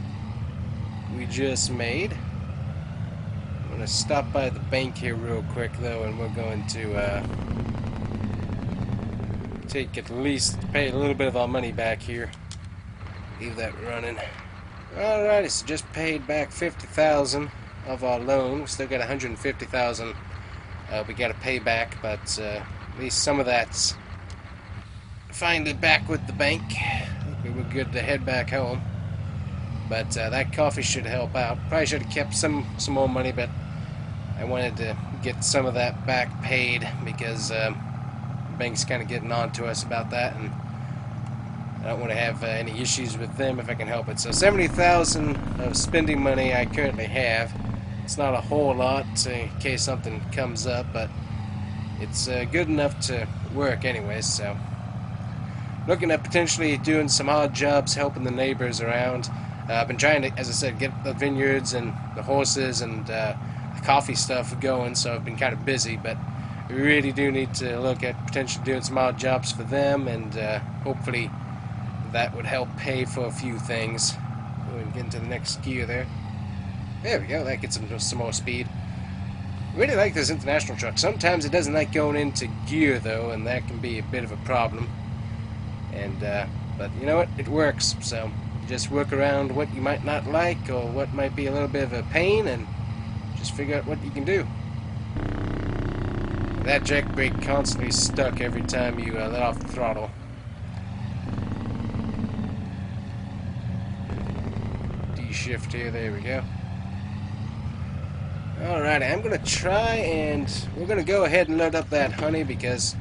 Speaker 1: we just made. I'm going to stop by the bank here real quick though, and we're going to pay a little bit of our money back here. Leave that running. Alrighty, so just paid back 50,000 of our loan. We still got 150,000 we got to pay back, but at least some of that's finally back with the bank. We were good to head back home, but that coffee should help out. Probably should have kept some more money, but I wanted to get some of that back paid because the bank's kind of getting on to us about that, and I don't want to have any issues with them if I can help it. So 70,000 of spending money I currently have. It's not a whole lot in case something comes up, but it's good enough to work anyway. So looking at potentially doing some odd jobs, helping the neighbors around. I've been trying to, as I said, get the vineyards and the horses and the coffee stuff going, so I've been kind of busy, but we really do need to look at potentially doing some odd jobs for them, and hopefully that would help pay for a few things. Go ahead and get into the next gear there. There we go, that gets some more speed. I really like this international truck. Sometimes it doesn't like going into gear though, and that can be a bit of a problem. And but you know what, it works. So just work around what you might not like or what might be a little bit of a pain, and just figure out what you can do. That jack brake constantly stuck every time you let off the throttle. D-shift here, there we go. Alright, I'm going to try and we're going to go ahead and load up that honey because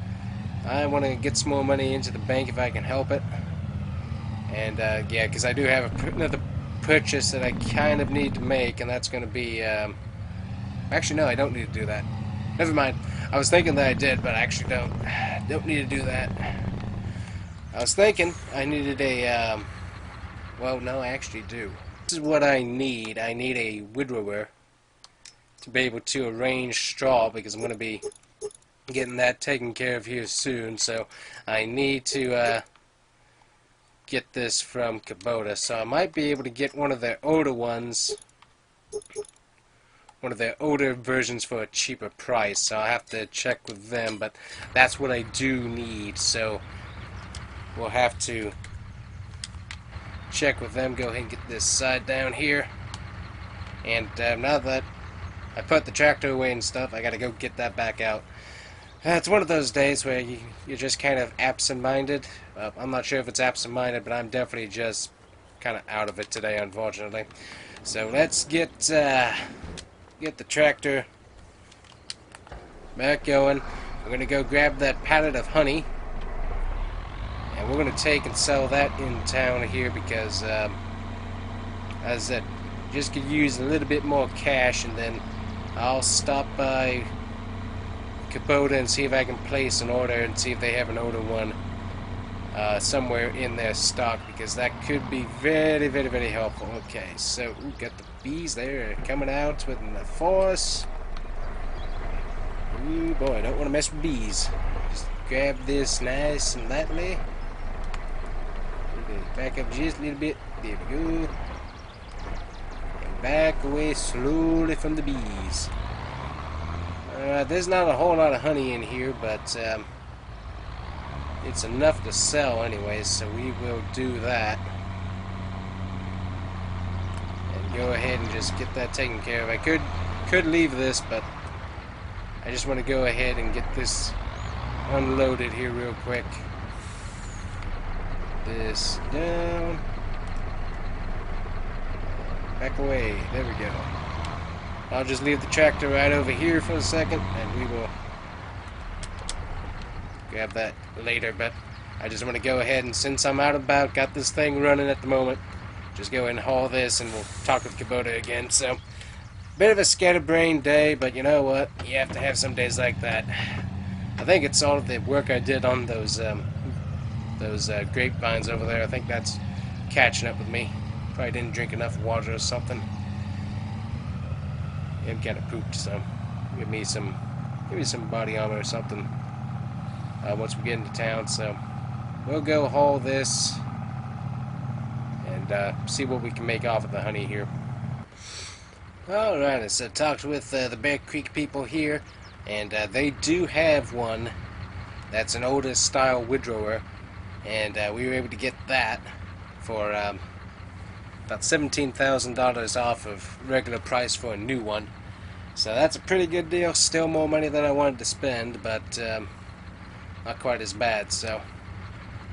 Speaker 1: I want to get some more money into the bank if I can help it. And yeah, because I do have another purchase that I kind of need to make, and that's going to be actually no, I don't need to do that. Never mind. I was thinking that I did, but I actually don't need to do that. I was thinking I needed a well, no, I actually do. This is what I need. I need a widower to be able to arrange straw, because I'm going to be getting that taken care of here soon. So I need to get this from Kubota. So I might be able to get one of their older ones, one of their older versions for a cheaper price. So I'll have to check with them, but that's what I do need. So we'll have to check with them. Go ahead and get this side down here. And now that I put the tractor away and stuff, I gotta go get that back out. It's one of those days where you're just kind of absent-minded. I'm not sure if it's absent-minded, but I'm definitely just kind of out of it today, unfortunately. So let's get the tractor back going. We're gonna go grab that pallet of honey, and we're gonna take and sell that in town here because, as I said, just could use a little bit more cash, and then I'll stop by Kubota and see if I can place an order and see if they have an older one somewhere in their stock, because that could be very, very, very helpful. Okay, so we got the bees there coming out with the force. Ooh boy, I don't want to mess with bees. Just grab this nice and lightly. Back up just a little bit. There we go. Back away slowly from the bees. There's not a whole lot of honey in here, but it's enough to sell anyways, so we will do that. And go ahead and just get that taken care of. I could leave this, but I just want to go ahead and get this unloaded here real quick. This down. Back away. There we go. I'll just leave the tractor right over here for a second, and we will grab that later. But I just want to go ahead and, since I'm out about, got this thing running at the moment, just go ahead and haul this, and we'll talk with Kubota again. So, bit of a scatterbrained day, but you know what? You have to have some days like that. I think it's all of the work I did on those grape vines over there. I think that's catching up with me. Probably didn't drink enough water or something. I'm kind of pooped, so give me some body armor or something once we get into town. So we'll go haul this and see what we can make off of the honey here. Alright, so I talked with the Bear Creek people here, and they do have one that's an older style windrower, and we were able to get that for about $17,000 off of regular price for a new one. So that's a pretty good deal. Still more money than I wanted to spend, but not quite as bad. So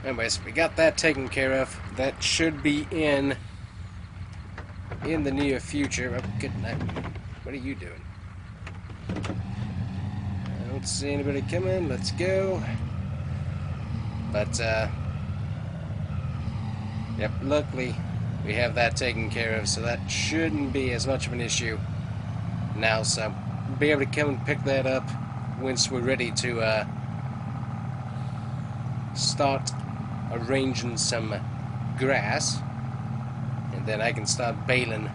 Speaker 1: anyways, we got that taken care of. That should be in the near future. Oh, good night. What are you doing? I don't see anybody coming. Let's go. But yep, luckily we have that taken care of, so that shouldn't be as much of an issue now. So we'll be able to come and pick that up once we're ready to start arranging some grass, and then I can start baling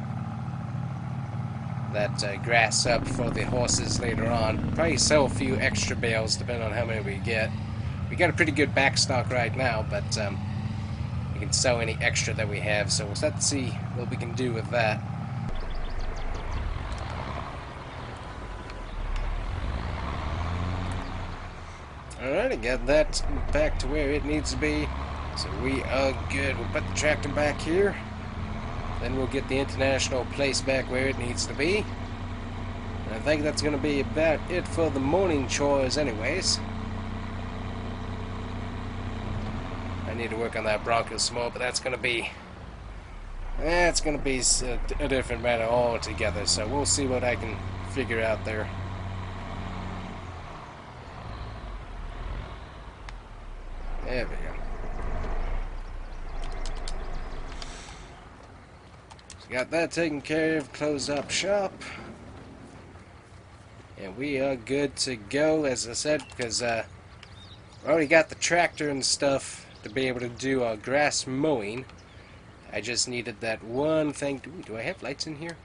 Speaker 1: that grass up for the horses later on. Probably sell a few extra bales depending on how many we get. We got a pretty good backstock right now, but we can sell any extra that we have, so let's see what we can do with that. Alright, I got that back to where it needs to be, so we are good. We'll put the tractor back here, then we'll get the international place back where it needs to be. And I think that's going to be about it for the morning chores anyways. I need to work on that Bronco some more, but that's going to be a different matter altogether, so we'll see what I can figure out there. There we go. So got that taken care of, close up shop. And we are good to go, as I said, because we already got the tractor and stuff to be able to do our grass mowing. I just needed that one thing. Do I have lights in here?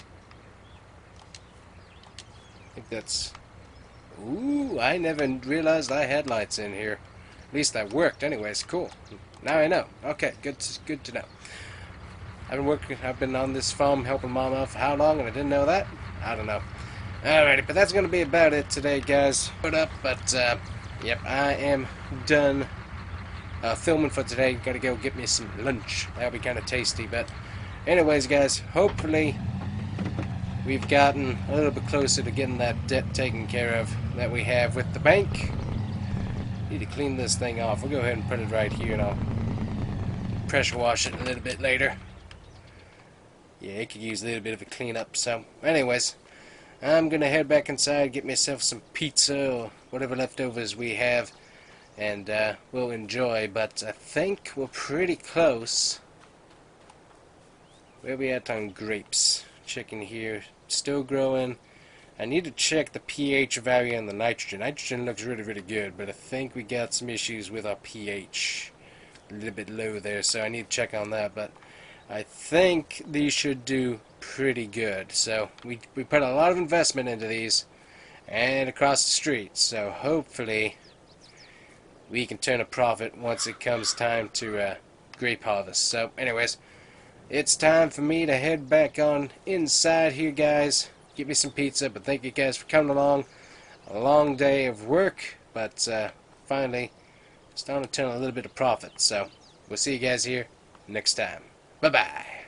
Speaker 1: I think that's... Ooh, I never realized I had lights in here. At least that worked anyways. Cool. Now I know. Okay, good to know. I've been on this farm helping Mom out for how long, and I didn't know that? I don't know. Alrighty, but that's going to be about it today, guys. Yep, I am done filming for today. Gotta go get me some lunch. That'll be kind of tasty, but anyways, guys, hopefully we've gotten a little bit closer to getting that debt taken care of that we have with the bank. Need to clean this thing off. We'll go ahead and put it right here, and I'll pressure wash it a little bit later. Yeah, it could use a little bit of a cleanup. So anyways, I'm gonna head back inside, get myself some pizza or whatever leftovers we have, and we'll enjoy. But I think we're pretty close. Where are we at on grapes? Checking here, still growing. I need to check the pH value on the nitrogen. Nitrogen looks really good, but I think we got some issues with our pH. A little bit low there, so I need to check on that. But I think these should do pretty good. So we put a lot of investment into these and across the street, so hopefully we can turn a profit once it comes time to grape harvest. So anyways, it's time for me to head back on inside here, guys. Get me some pizza, but thank you guys for coming along. A long day of work, but finally starting to turn a little bit of profit. So we'll see you guys here next time. Bye-bye.